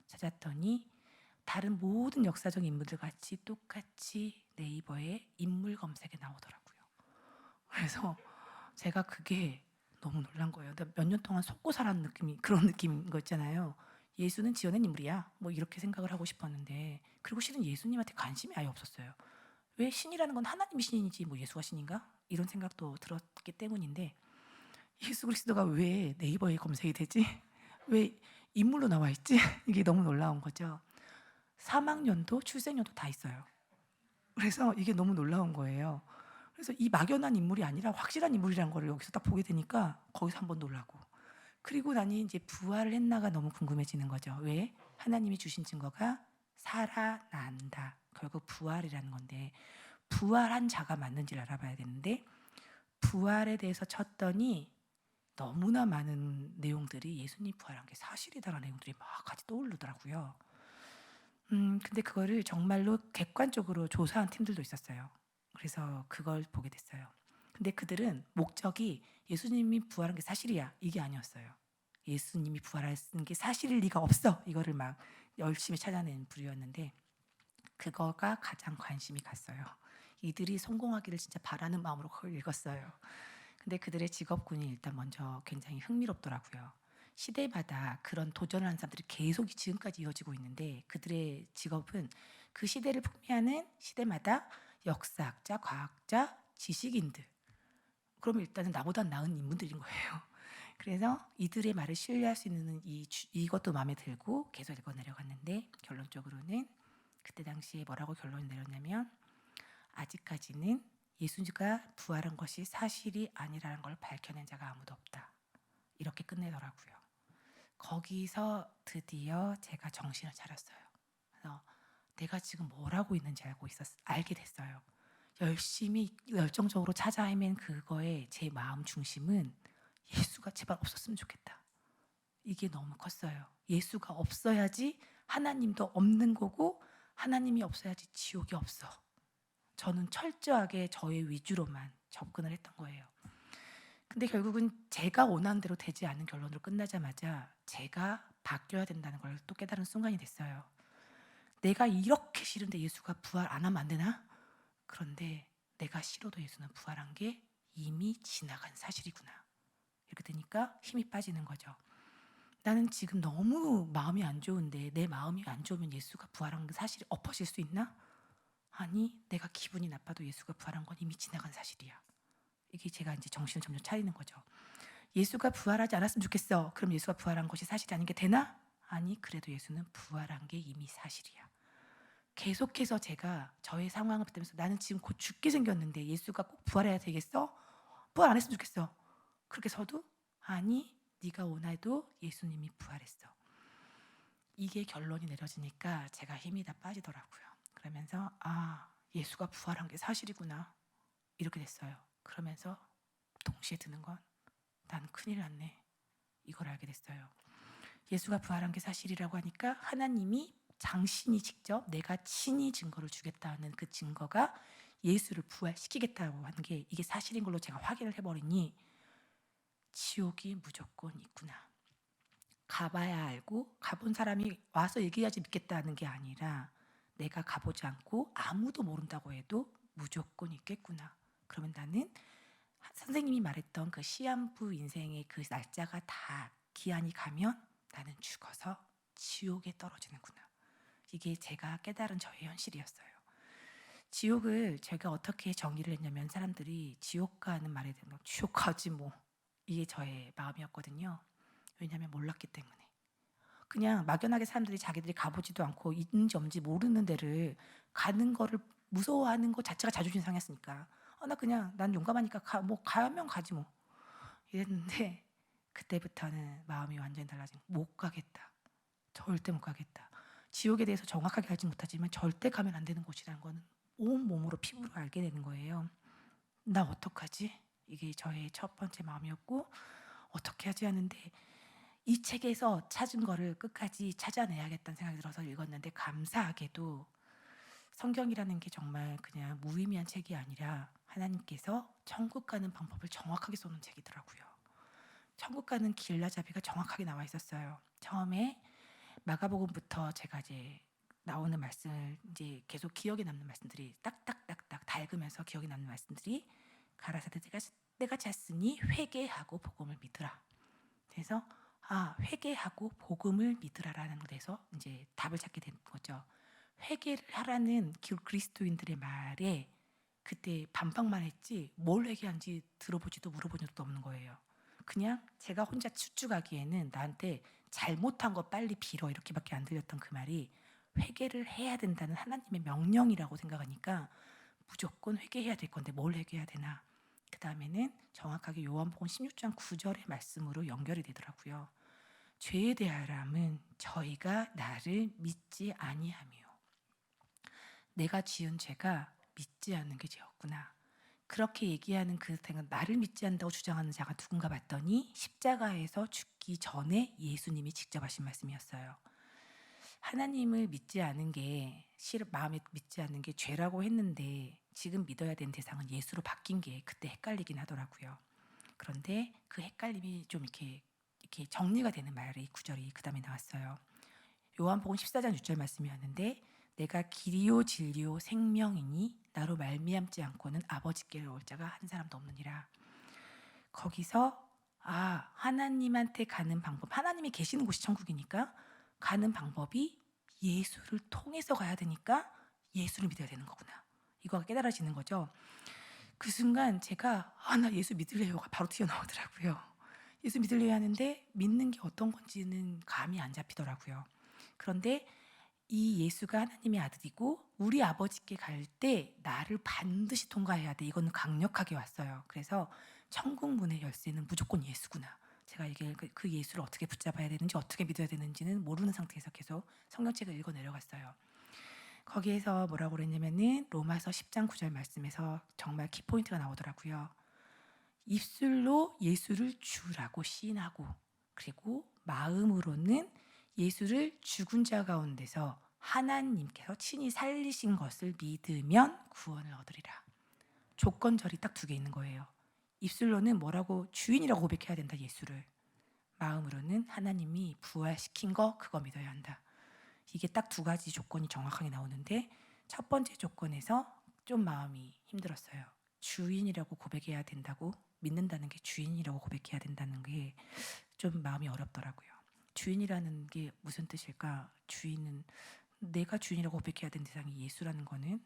Speaker 1: 찾았더니 다른 모든 역사적 인물들 같이 똑같이 네이버에 인물 검색에 나오더라고요. 그래서 제가 그게 너무 놀란 거예요. 몇 년 동안 속고 살았는 느낌이 그런 느낌인 거 있잖아요. 예수는 지어낸 인물이야. 뭐 이렇게 생각을 하고 싶었는데 그리고 실은 예수님한테 관심이 아예 없었어요. 왜 신이라는 건 하나님이 신이지 뭐 예수가 신인가? 이런 생각도 들었기 때문인데 예수 그리스도가 왜 네이버에 검색이 되지? 왜 인물로 나와 있지? 이게 너무 놀라운 거죠. 사망연도, 출생연도 다 있어요. 그래서 이게 너무 놀라운 거예요. 그래서 이 막연한 인물이 아니라 확실한 인물이라는 걸 여기서 딱 보게 되니까 거기서 한번 놀라고. 그리고 나니 이제 부활을 했나가 너무 궁금해지는 거죠. 왜? 하나님이 주신 증거가 살아난다. 결국 부활이라는 건데 부활한 자가 맞는지를 알아봐야 되는데 부활에 대해서 쳤더니 너무나 많은 내용들이 예수님 부활한 게 사실이다라는 내용들이 막 같이 떠오르더라고요. 근데 그거를 정말로 객관적으로 조사한 팀들도 있었어요. 그래서 그걸 보게 됐어요. 근데 그들은 목적이 예수님이 부활한 게 사실이야 이게 아니었어요. 예수님이 부활하신 게 사실일 리가 없어 이거를 막 열심히 찾아낸 부류였는데 그거가 가장 관심이 갔어요. 이들이 성공하기를 진짜 바라는 마음으로 그걸 읽었어요. 근데 그들의 직업군이 일단 먼저 굉장히 흥미롭더라고요. 시대마다 그런 도전을 하는 사람들이 계속 지금까지 이어지고 있는데 그들의 직업은 그 시대를 풍미하는 시대마다 역사학자, 과학자, 지식인들. 그럼 일단은 나보다 나은 인물들인 거예요. 그래서 이들의 말을 신뢰할 수 있는 이것도 마음에 들고 계속 읽어 내려갔는데 결론적으로는 그때 당시에 뭐라고 결론을 내렸냐면 아직까지는 예수가 부활한 것이 사실이 아니라는 걸 밝혀낸 자가 아무도 없다. 이렇게 끝내더라고요. 거기서 드디어 제가 정신을 차렸어요. 그래서 내가 지금 뭘 하고 있는지 알게 됐어요. 열심히 열정적으로 찾아 헤맨 그거에 제 마음 중심은 예수가 제발 없었으면 좋겠다. 이게 너무 컸어요. 예수가 없어야지 하나님도 없는 거고 하나님이 없어야지 지옥이 없어. 저는 철저하게 저의 위주로만 접근을 했던 거예요. 근데 결국은 제가 원하는 대로 되지 않는 결론으로 끝나자마자 제가 바뀌어야 된다는 걸 또 깨달은 순간이 됐어요. 내가 이렇게 싫은데 예수가 부활 안 하면 안 되나? 그런데 내가 싫어도 예수는 부활한 게 이미 지나간 사실이구나. 이렇게 되니까 힘이 빠지는 거죠. 나는 지금 너무 마음이 안 좋은데 내 마음이 안 좋으면 예수가 부활한 그 사실이 엎어질 수 있나? 아니, 내가 기분이 나빠도 예수가 부활한 건 이미 지나간 사실이야. 이게 제가 이제 정신을 점점 차리는 거죠. 예수가 부활하지 않았으면 좋겠어. 그럼 예수가 부활한 것이 사실이 아닌 게 되나? 아니, 그래도 예수는 부활한 게 이미 사실이야. 계속해서 제가 저의 상황을 보면서 나는 지금 곧 죽게 생겼는데 예수가 꼭 부활해야 되겠어? 부활 안 했으면 좋겠어. 그렇게 서도 아니, 네가 원해도 예수님이 부활했어. 이게 결론이 내려지니까 제가 힘이 다 빠지더라고요. 그러면서 예수가 부활한 게 사실이구나. 이렇게 됐어요. 그러면서 동시에 드는 건 난 큰일 났네. 이걸 알게 됐어요. 예수가 부활한 게 사실이라고 하니까 하나님이 당신이 직접 내가 친히 증거를 주겠다는 그 증거가 예수를 부활시키겠다고 하는 게 이게 사실인 걸로 제가 확인을 해버리니 지옥이 무조건 있구나. 가봐야 알고 가본 사람이 와서 얘기해야지 믿겠다는 게 아니라 내가 가보지 않고 아무도 모른다고 해도 무조건 있겠구나. 그러면 나는 선생님이 말했던 그 시한부 인생의 그 날짜가 다 기한이 가면 나는 죽어서 지옥에 떨어지는구나. 이게 제가 깨달은 저의 현실이었어요. 지옥을 제가 어떻게 정의를 했냐면 사람들이 지옥 가는 말에 대한 지옥 가지 뭐 이게 저의 마음이었거든요. 왜냐하면 몰랐기 때문에. 그냥 막연하게 사람들이 자기들이 가보지도 않고 있는지 없는지 모르는 데를 가는 거를 무서워하는 것 자체가 자존심 상했으니까 나 그냥 난 용감하니까 가면 가지 뭐 이랬는데 그때부터는 마음이 완전히 달라진 못 가겠다. 절대 못 가겠다. 지옥에 대해서 정확하게 알지 못하지만 절대 가면 안 되는 곳이라는 거는 온몸으로 피부로 알게 되는 거예요. 나 어떡하지? 이게 저의 첫 번째 마음이었고 어떻게 하지 하는데 이 책에서 찾은 거를 끝까지 찾아내야겠다는 생각이 들어서 읽었는데 감사하게도 성경이라는 게 정말 그냥 무의미한 책이 아니라 하나님께서 천국 가는 방법을 정확하게 쏘는 책이더라고요. 천국 가는 길라잡이가 정확하게 나와 있었어요. 처음에 마가복음부터 제가 이제 나오는 말씀을 이제 계속 기억에 남는 말씀들이 딱딱딱딱 달그면서 기억에 남는 말씀들이 가라사대 때가 찼으니 회개하고 복음을 믿으라. 그래서 회개하고 복음을 믿으라라는 데서 이제 답을 찾게 된 거죠. 회개를 하라는 그리스도인들의 말에 그때 반박만 했지 뭘 회개한지 들어보지도 물어본 적도 없는 거예요. 그냥 제가 혼자 추측하기에는 나한테 잘못한 거 빨리 빌어 이렇게밖에 안 들렸던 그 말이 회개를 해야 된다는 하나님의 명령이라고 생각하니까 무조건 회개해야 될 건데 뭘 회개해야 되나. 그 다음에는 정확하게 요한복음 16장 9절의 말씀으로 연결이 되더라고요. 죄에 대하여람은 저희가 나를 믿지 아니하며 내가 지은 죄가 믿지 않는 게 죄였구나. 그렇게 얘기하는 그 나를 믿지 않는다고 주장하는 자가 누군가 봤더니 십자가에서 죽기 전에 예수님이 직접 하신 말씀이었어요. 하나님을 믿지 않은 게 마음에 믿지 않는 게 죄라고 했는데 지금 믿어야 되는 대상은 예수로 바뀐 게 그때 헷갈리긴 하더라고요. 그런데 그 헷갈림이 좀 이렇게 정리가 되는 말이 구절이 그 다음에 나왔어요. 요한복음 14장 6절 말씀이었는데 내가 길이요 진리요 생명이니 나로 말미암지 않고는 아버지께로 올 자가 한 사람도 없느니라. 거기서 하나님한테 가는 방법, 하나님이 계시는 곳이 천국이니까 가는 방법이 예수를 통해서 가야 되니까 예수를 믿어야 되는 거구나. 이거가 깨달아지는 거죠. 그 순간 제가 나 예수 믿을래요가 바로 튀어나오더라고요. 예수 믿을래요 하는데 믿는 게 어떤 건지는 감이 안 잡히더라고요. 그런데 이 예수가 하나님의 아들이고 우리 아버지께 갈 때 나를 반드시 통과해야 돼. 이거는 강력하게 왔어요. 그래서 천국 문의 열쇠는 무조건 예수구나. 제가 이게 그 예수를 어떻게 붙잡아야 되는지 어떻게 믿어야 되는지는 모르는 상태에서 계속 성경책을 읽어 내려갔어요. 거기에서 뭐라고 그랬냐면은 로마서 10장 9절 말씀에서 정말 키포인트가 나오더라고요. 입술로 예수를 주라고 시인하고 그리고 마음으로는 예수를 죽은 자 가운데서 하나님께서 친히 살리신 것을 믿으면 구원을 얻으리라. 조건절이 딱 두 개 있는 거예요. 입술로는 뭐라고 주인이라고 고백해야 된다, 예수를. 마음으로는 하나님이 부활시킨 거 그거 믿어야 한다. 이게 딱 두 가지 조건이 정확하게 나오는데 첫 번째 조건에서 좀 마음이 힘들었어요. 주인이라고 고백해야 된다고 믿는다는 게 주인이라고 고백해야 된다는 게 좀 마음이 어렵더라고요. 주인이라는 게 무슨 뜻일까? 주인은 내가 주인이라고 고백해야 되는 대상이 예수라는 거는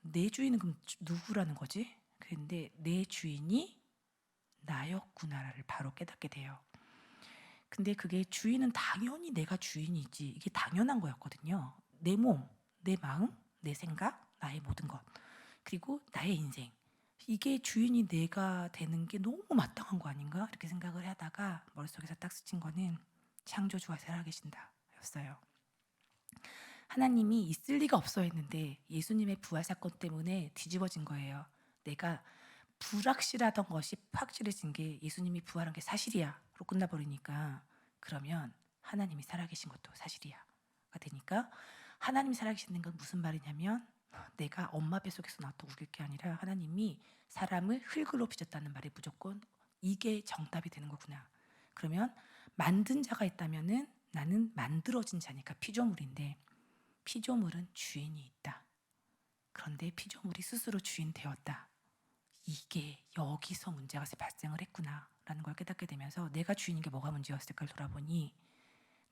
Speaker 1: 내 주인은 그럼 누구라는 거지? 근데 내 주인이 나였구나를 바로 깨닫게 돼요. 근데 그게 주인은 당연히 내가 주인이지 이게 당연한 거였거든요. 내 몸, 내 마음, 내 생각, 나의 모든 것 그리고 나의 인생 이게 주인이 내가 되는 게 너무 마땅한 거 아닌가 이렇게 생각을 하다가 머릿속에서 딱 스친 거는 창조주가 살아계신다 였어요. 하나님이 있을 리가 없어 했는데 예수님의 부활 사건 때문에 뒤집어진 거예요. 내가 불확실하던 것이 확실해진 게 예수님이 부활한 게 사실이야로 끝나버리니까 그러면 하나님이 살아계신 것도 사실이야가 되니까 하나님이 살아계시는 건 무슨 말이냐면 내가 엄마 뱃속에서 나왔던 우길 게 아니라 하나님이 사람을 흙으로 빚었다는 말이 무조건 이게 정답이 되는 거구나. 그러면 만든 자가 있다면은 나는 만들어진 자니까 피조물인데 피조물은 주인이 있다. 그런데 피조물이 스스로 주인 되었다. 이게 여기서 문제가 발생을 했구나라는 걸 깨닫게 되면서 내가 주인인 게 뭐가 문제였을까를 돌아보니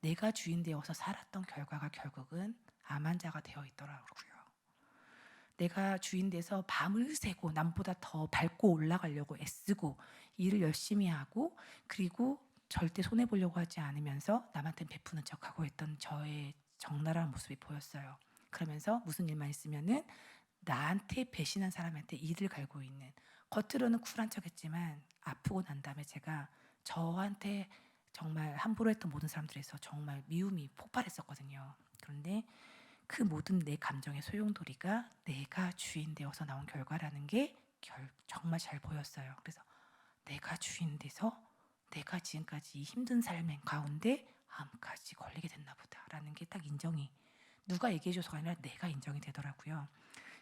Speaker 1: 내가 주인 되어서 살았던 결과가 결국은 암환자가 되어 있더라고요. 내가 주인 돼서 밤을 새고 남보다 더 밟고 올라가려고 애쓰고 일을 열심히 하고 그리고 절대 손해보려고 하지 않으면서 남한테 베푸는 척하고 했던 저의 적나라한 모습이 보였어요. 그러면서 무슨 일만 있으면은 나한테 배신한 사람한테 이를 갈고 있는 겉으로는 쿨한 척했지만 아프고 난 다음에 제가 저한테 정말 함부로 했던 모든 사람들에서 정말 미움이 폭발했었거든요. 그런데 그 모든 내 감정의 소용돌이가 내가 주인 되어서 나온 결과라는 게 정말 잘 보였어요. 그래서 내가 주인 돼서 내가 지금까지 이 힘든 삶의 가운데 암까지 걸리게 됐나 보다라는 게 딱 인정이 누가 얘기해줘서가 아니라 내가 인정이 되더라고요.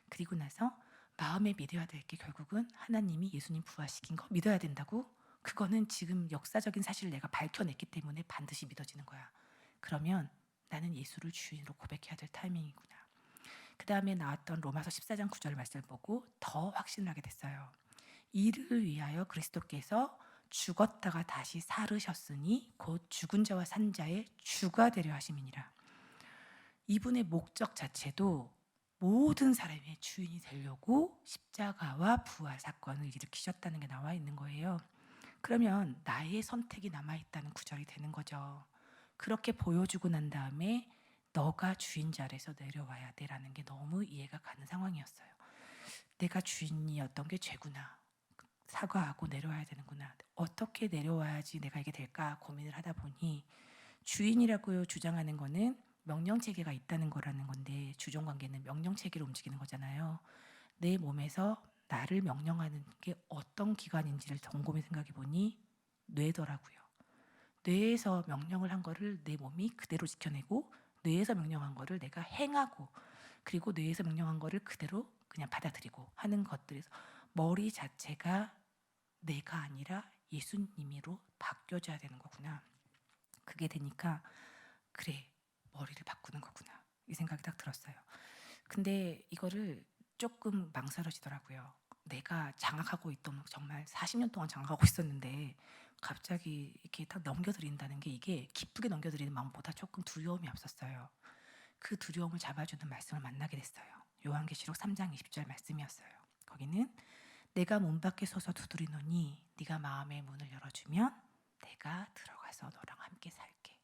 Speaker 1: 그리고 나서 마음에 믿어야 될 게 결국은 하나님이 예수님 부활시킨 거 믿어야 된다고 그거는 지금 역사적인 사실을 내가 밝혀냈기 때문에 반드시 믿어지는 거야. 그러면 나는 예수를 주인으로 고백해야 될 타이밍이구나. 그 다음에 나왔던 로마서 14장 9절 말씀을 보고 더 확신하게 됐어요. 이를 위하여 그리스도께서 죽었다가 다시 살으셨으니 곧 죽은 자와 산 자의 주가 되려 하심이니라. 이분의 목적 자체도 모든 사람의 주인이 되려고 십자가와 부활 사건을 일으키셨다는 게 나와 있는 거예요. 그러면 나의 선택이 남아있다는 구절이 되는 거죠. 그렇게 보여주고 난 다음에 너가 주인 자리에서 내려와야 돼라는 게 너무 이해가 가는 상황이었어요. 내가 주인이었던 게 죄구나. 사과하고 내려와야 되는구나. 어떻게 내려와야지 내가 이게 될까 고민을 하다 보니 주인이라고 주장하는 거는 명령체계가 있다는 거라는 건데 주종관계는 명령체계로 움직이는 거잖아요. 내 몸에서 나를 명령하는 게 어떤 기관인지를 곰곰이 생각해 보니 뇌더라고요. 뇌에서 명령을 한 거를 내 몸이 그대로 지켜내고 뇌에서 명령한 거를 내가 행하고 그리고 뇌에서 명령한 거를 그대로 그냥 받아들이고 하는 것들에서 머리 자체가 내가 아니라 예수님으로 바뀌어져야 되는 거구나. 그게 되니까 그래 머리를 바꾸는 거구나 이 생각이 딱 들었어요. 근데 이거를 조금 망설여지더라고요. 내가 장악하고 있던 정말 40년 동안 장악하고 있었는데 갑자기 이렇게 딱 넘겨드린다는 게 이게 기쁘게 넘겨드리는 마음보다 조금 두려움이 앞섰어요. 그 두려움을 잡아주는 말씀을 만나게 됐어요. 요한계시록 3장 20절 말씀이었어요. 거기는 내가 문 밖에 서서 두드리노니 네가 마음의 문을 열어주면 내가 들어가서 너랑 함께 살게.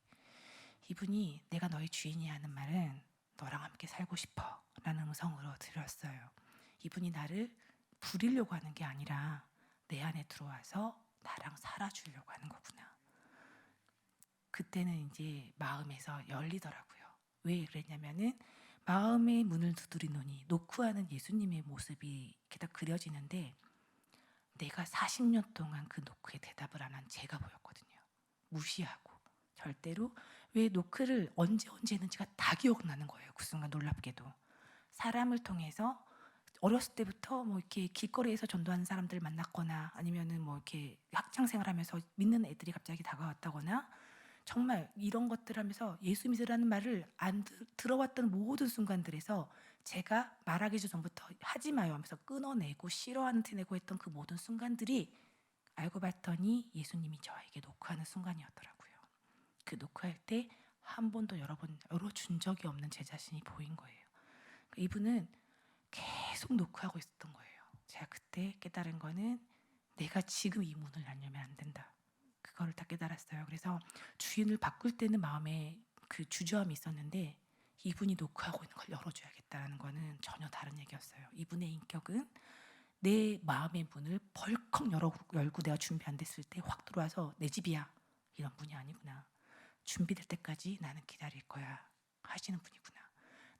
Speaker 1: 이분이 내가 너의 주인이야 하는 말은 너랑 함께 살고 싶어 라는 음성으로 들었어요. 이분이 나를 부리려고 하는 게 아니라 내 안에 들어와서 나랑 살아주려고 하는 거구나. 그때는 이제 마음에서 열리더라고요. 왜 그랬냐면은 마음의 문을 두드리노니 노크하는 예수님의 모습이 이렇게 딱 그려지는데, 내가 40년 동안 그 노크에 대답을 안 한 제가 보였거든요. 무시하고 절대로. 왜 노크를 언제 했는지가 다 기억나는 거예요. 그 순간 놀랍게도 사람을 통해서 어렸을 때부터 뭐 이렇게 길거리에서 전도하는 사람들 만났거나, 아니면은 뭐 이렇게 학창 생활하면서 믿는 애들이 갑자기 다가왔다거나, 정말 이런 것들 하면서 예수 믿으라는 말을 안 들어왔던 모든 순간들에서 제가 말하기 전부터 하지 마요 하면서 끊어내고 싫어하는 티 내고 했던 그 모든 순간들이, 알고 봤더니 예수님이 저에게 노크하는 순간이었더라고요. 그 노크할 때 한 번도 열어준 적이 없는 제 자신이 보인 거예요. 이분은 계속 노크하고 있었던 거예요. 제가 그때 깨달은 거는, 내가 지금 이 문을 안 열면 안 된다. 그거를 다 깨달았어요. 그래서 주인을 바꿀 때는 마음에 그 주저함이 있었는데, 이분이 노크하고 있는 걸 열어줘야겠다라는 거는 전혀 다른 얘기였어요. 이분의 인격은 내 마음의 문을 벌컥 열고 내가 준비 안 됐을 때 확 들어와서 내 집이야, 이런 분이 아니구나. 준비될 때까지 나는 기다릴 거야 하시는 분이구나.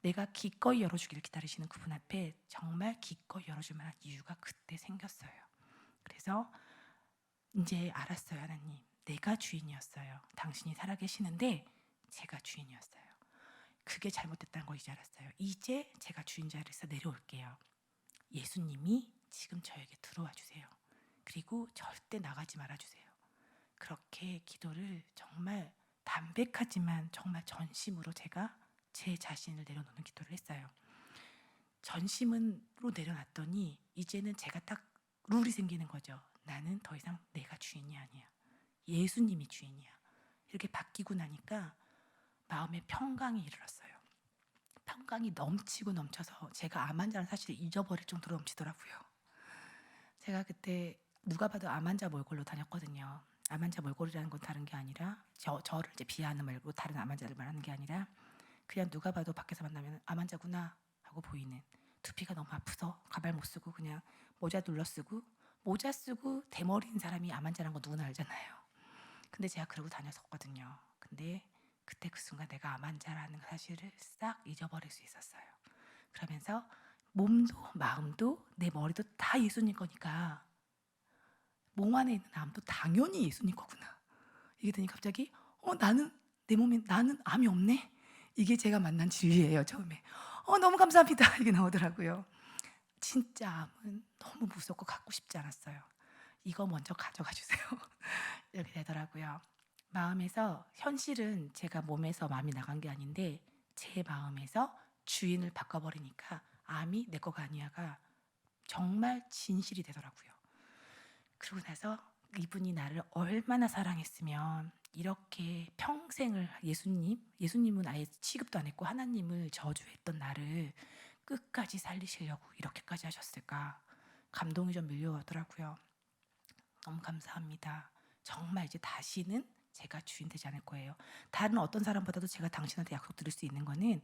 Speaker 1: 내가 기꺼이 열어주기를 기다리시는 그분 앞에 정말 기꺼이 열어줄 만한 이유가 그때 생겼어요. 그래서 이제 알았어요. 하나님, 내가 주인이었어요. 당신이 살아계시는데 제가 주인이었어요. 그게 잘못됐다는 걸 이제 알았어요. 이제 제가 주인 자리에서 내려올게요. 예수님이 지금 저에게 들어와 주세요. 그리고 절대 나가지 말아주세요. 그렇게 기도를 정말 담백하지만 정말 전심으로 제가 제 자신을 내려놓는 기도를 했어요. 전심으로 내려놨더니 이제는 제가 딱 룰이 생기는 거죠. 나는 더 이상 내가 주인이 아니야. 예수님이 주인이야. 이렇게 바뀌고 나니까 마음의 평강이 이르렀어요. 평강이 넘치고 넘쳐서 제가 암 환자는 사실 잊어버릴 정도로 넘치더라고요. 제가 그때 누가 봐도 암 환자 몰골로 다녔거든요. 암 환자 몰골이라는 건 다른 게 아니라 저를 이제 비하하는 말고 다른 암 환자를 말하는 게 아니라, 그냥 누가 봐도 밖에서 만나면 암 환자구나 하고 보이는, 두피가 너무 아프서 가발 못 쓰고 그냥 모자 눌러 쓰고, 모자 쓰고 대머리인 사람이 암 환자라는 거 누구나 알잖아요. 근데 제가 그러고 다녔었거든요. 근데 그때 그 순간 내가 암 환자라는 사실을 싹 잊어버릴 수 있었어요. 그러면서 몸도 마음도 내 머리도 다 예수님 거니까 몸 안에 있는 암도 당연히 예수님 거구나. 이게 되니 갑자기 나는 내 몸에 나는 암이 없네. 이게 제가 만난 진리예요. 처음에 너무 감사합니다 이게 나오더라고요. 진짜 암은 너무 무섭고 갖고 싶지 않았어요. 이거 먼저 가져가 주세요. 이렇게 되더라고요. 마음에서, 현실은 제가 몸에서 마음이 나간 게 아닌데 제 마음에서 주인을 바꿔버리니까 암이 내 거가 아니야가 정말 진실이 되더라고요. 그러고 나서 이분이 나를 얼마나 사랑했으면 이렇게 평생을 예수님은 아예 취급도 안 했고 하나님을 저주했던 나를 끝까지 살리시려고 이렇게까지 하셨을까. 감동이 좀 밀려오더라고요. 너무 감사합니다. 정말 이제 다시는 제가 주인 되지 않을 거예요. 다른 어떤 사람보다도 제가 당신한테 약속드릴 수 있는 거는,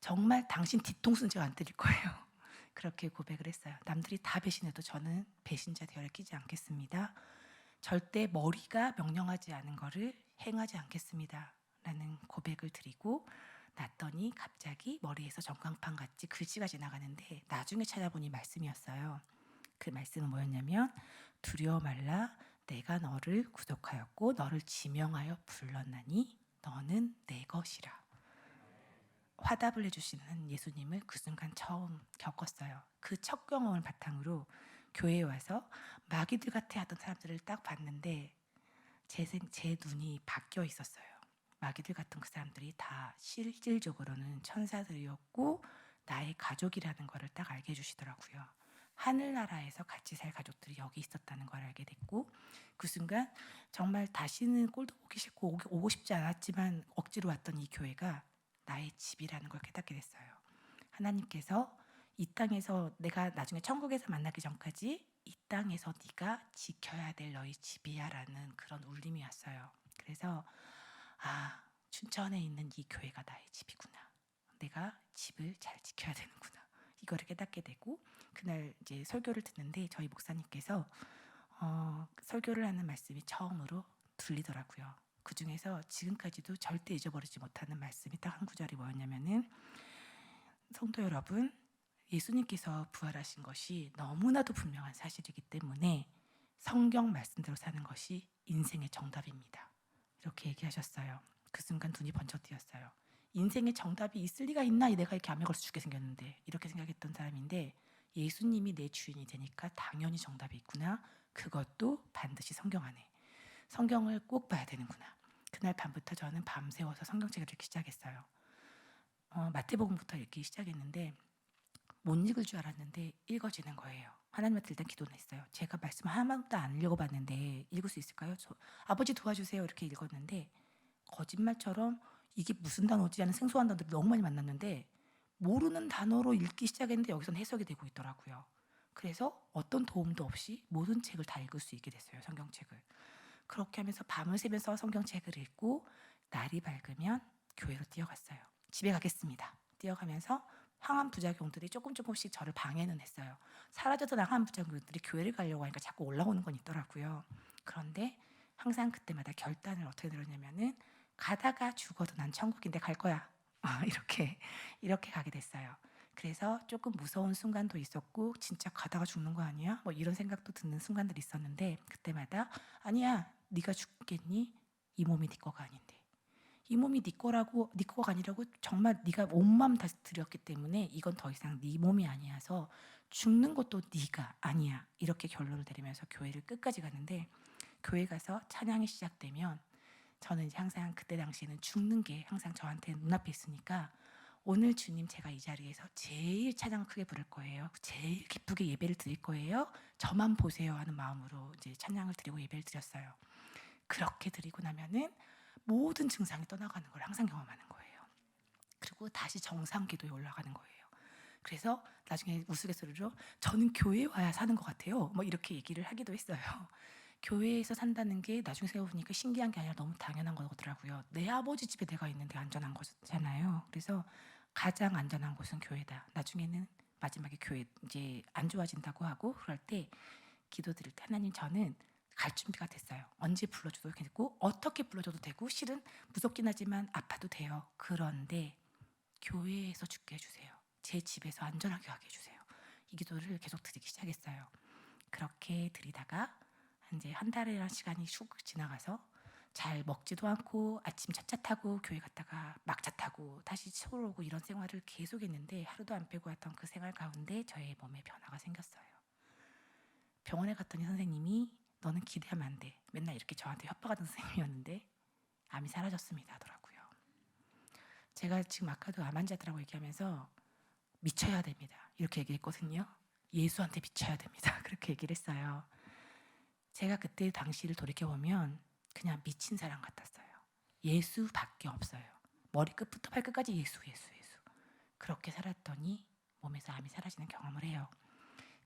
Speaker 1: 정말 당신 뒤통수는 제가 안 드릴 거예요. 그렇게 고백을 했어요. 남들이 다 배신해도 저는 배신자 대열에 끼지 않겠습니다. 절대 머리가 명령하지 않은 거를 행하지 않겠습니다 라는 고백을 드리고 났더니 갑자기 머리에서 전광판 같이 글씨가 지나가는데, 나중에 찾아보니 말씀이었어요. 그 말씀은 뭐였냐면, 두려워 말라, 내가 너를 구속하였고 너를 지명하여 불렀나니 너는 내 것이라. 화답을 해주시는 예수님을 그 순간 처음 겪었어요. 그 첫 경험을 바탕으로 교회에 와서 마귀들 같아 하던 사람들을 딱 봤는데 제 눈이 바뀌어 있었어요. 마귀들 같은 그 사람들이 다 실질적으로는 천사들이었고 나의 가족이라는 것을 딱 알게 해주시더라고요. 하늘나라에서 같이 살 가족들이 여기 있었다는 걸 알게 됐고, 그 순간 정말 다시는 꼴도 보기 싫고 오고 싶지 않았지만 억지로 왔던 이 교회가 나의 집이라는 걸 깨닫게 됐어요. 하나님께서 이 땅에서 내가 나중에 천국에서 만나기 전까지 이 땅에서 네가 지켜야 될 너희 집이야 라는 그런 울림이 왔어요. 그래서 춘천에 있는 이 교회가 나의 집이구나. 내가 집을 잘 지켜야 되는구나. 이거를 깨닫게 되고, 그날 이제 설교를 듣는데 저희 목사님께서 설교를 하는 말씀이 처음으로 들리더라고요. 그 중에서 지금까지도 절대 잊어버리지 못하는 말씀이 딱 한 구절이 뭐였냐면은, 성도 여러분, 예수님께서 부활하신 것이 너무나도 분명한 사실이기 때문에 성경 말씀대로 사는 것이 인생의 정답입니다. 이렇게 얘기하셨어요. 그 순간 눈이 번쩍 뜨였어요. 인생의 정답이 있을 리가 있나? 내가 이렇게 암에 걸려서 죽게 생겼는데, 이렇게 생각했던 사람인데, 예수님이 내 주인이 되니까 당연히 정답이 있구나. 그것도 반드시 성경 안에. 성경을 꼭 봐야 되는구나. 그날 밤부터 저는 밤새워서 성경책을 읽기 시작했어요. 마태복음부터 읽기 시작했는데 못 읽을 줄 알았는데 읽어지는 거예요. 하나님한테 일단 기도는 했어요. 제가 말씀 하나도 안 읽어봤는데 읽을 수 있을까요? 아버지 도와주세요 이렇게 읽었는데 거짓말처럼 이게 무슨 단어지 하는 생소한 단어들이 너무 많이 만났는데 모르는 단어로 읽기 시작했는데 여기서는 해석이 되고 있더라고요. 그래서 어떤 도움도 없이 모든 책을 다 읽을 수 있게 됐어요. 성경책을. 그렇게 하면서 밤을 새면서 성경책을 읽고 날이 밝으면 교회로 뛰어갔어요. 집에 가겠습니다. 뛰어가면서 항암 부작용들이 조금씩 저를 방해는 했어요. 사라졌던 항암 부작용들이 교회를 가려고 하니까 자꾸 올라오는 건 있더라고요. 그런데 항상 그때마다 결단을 어떻게 내렸냐면은 가다가 죽어도 난 천국인데 갈 거야. 이렇게 가게 됐어요. 그래서 조금 무서운 순간도 있었고 진짜 가다가 죽는 거 아니야? 뭐 이런 생각도 드는 순간들이 있었는데 그때마다 아니야 네가 죽겠니? 이 몸이 네 거가 아닌데 이 몸이 네 거라고 네 거가 아니라고 정말 네가 온 마음 다 들였기 때문에 이건 더 이상 네 몸이 아니어서 죽는 것도 네가 아니야 이렇게 결론을 내리면서 교회를 끝까지 가는데 교회 가서 찬양이 시작되면 저는 이제 항상 그때 당시에는 죽는 게 항상 저한테 눈앞에 있으니까 오늘 주님 제가 이 자리에서 제일 찬양을 크게 부를 거예요. 제일 기쁘게 예배를 드릴 거예요. 저만 보세요 하는 마음으로 이제 찬양을 드리고 예배를 드렸어요. 그렇게 드리고 나면은 모든 증상이 떠나가는 걸 항상 경험하는 거예요. 그리고 다시 정상 궤도에 올라가는 거예요. 그래서 나중에 우스갯소리로 저는 교회에 와야 사는 것 같아요. 뭐 이렇게 얘기를 하기도 했어요. 교회에서 산다는 게 나중에 생각해보니까 신기한 게 아니라 너무 당연한 거더라고요. 내 아버지 집에 내가 있는데 안전한 거잖아요. 그래서 가장 안전한 곳은 교회다. 나중에는 마지막에 교회 이제 안 좋아진다고 하고 그럴 때 기도 드릴 때 하나님 저는 갈 준비가 됐어요. 언제 불러줘도 되고 어떻게 불러줘도 되고 실은 무섭긴 하지만 아파도 돼요. 그런데 교회에서 죽게 해주세요. 제 집에서 안전하게 가게 해주세요. 이 기도를 계속 드리기 시작했어요. 그렇게 드리다가 이제 한 달이라는 시간이 슉 지나가서 잘 먹지도 않고 아침 첫차 타고 교회 갔다가 막차 타고 다시 서울 오고 이런 생활을 계속했는데 하루도 안 빼고 했던 그 생활 가운데 저의 몸에 변화가 생겼어요. 병원에 갔더니 선생님이 너는 기대하면 안 돼. 맨날 이렇게 저한테 협박하던 선생님이었는데 암이 사라졌습니다 하더라고요. 제가 지금 아까도 암 환자들하고 얘기하면서 미쳐야 됩니다. 이렇게 얘기했거든요. 예수한테 미쳐야 됩니다. 그렇게 얘기를 했어요. 제가 그때 당시를 돌이켜보면 그냥 미친 사람 같았어요. 예수밖에 없어요. 머리끝부터 발끝까지 예수. 그렇게 살았더니 몸에서 암이 사라지는 경험을 해요.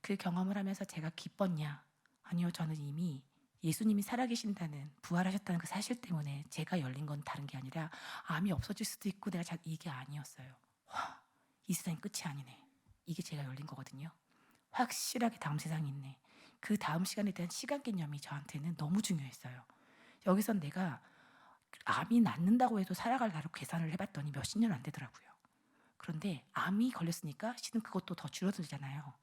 Speaker 1: 그 경험을 하면서 제가 기뻤냐? 아니요. 저는 이미 예수님이 살아계신다는 부활하셨다는 그 사실 때문에 제가 열린 건 다른 게 아니라 암이 없어질 수도 있고 내가 이게 아니었어요. 와, 이 세상이 끝이 아니네. 이게 제가 열린 거거든요. 확실하게 다음 세상이 있네. 그 다음 시간에 대한 시간 개념이 저한테는 너무 중요했어요. 여기선 내가 암이 낫는다고 해도 살아갈 나로 계산을 해봤더니 몇십 년 안 되더라고요. 그런데 암이 걸렸으니까 실은 그것도 더 줄어들잖아요.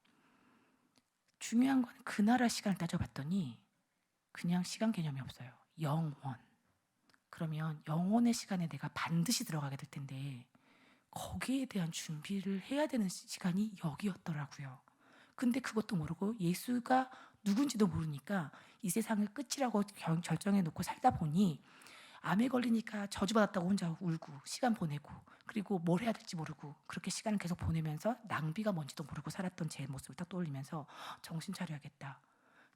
Speaker 1: 중요한 건 그 나라 시간을 따져봤더니 그냥 시간 개념이 없어요. 영원. 그러면 영원의 시간에 내가 반드시 들어가게 될 텐데 거기에 대한 준비를 해야 되는 시간이 여기였더라고요. 근데 그것도 모르고 예수가 누군지도 모르니까 이 세상을 끝이라고 결정해 놓고 살다 보니 암에 걸리니까 저주받았다고 혼자 울고 시간 보내고 그리고 뭘 해야 될지 모르고 그렇게 시간을 계속 보내면서 낭비가 뭔지도 모르고 살았던 제 모습을 딱 떠올리면서 정신 차려야겠다.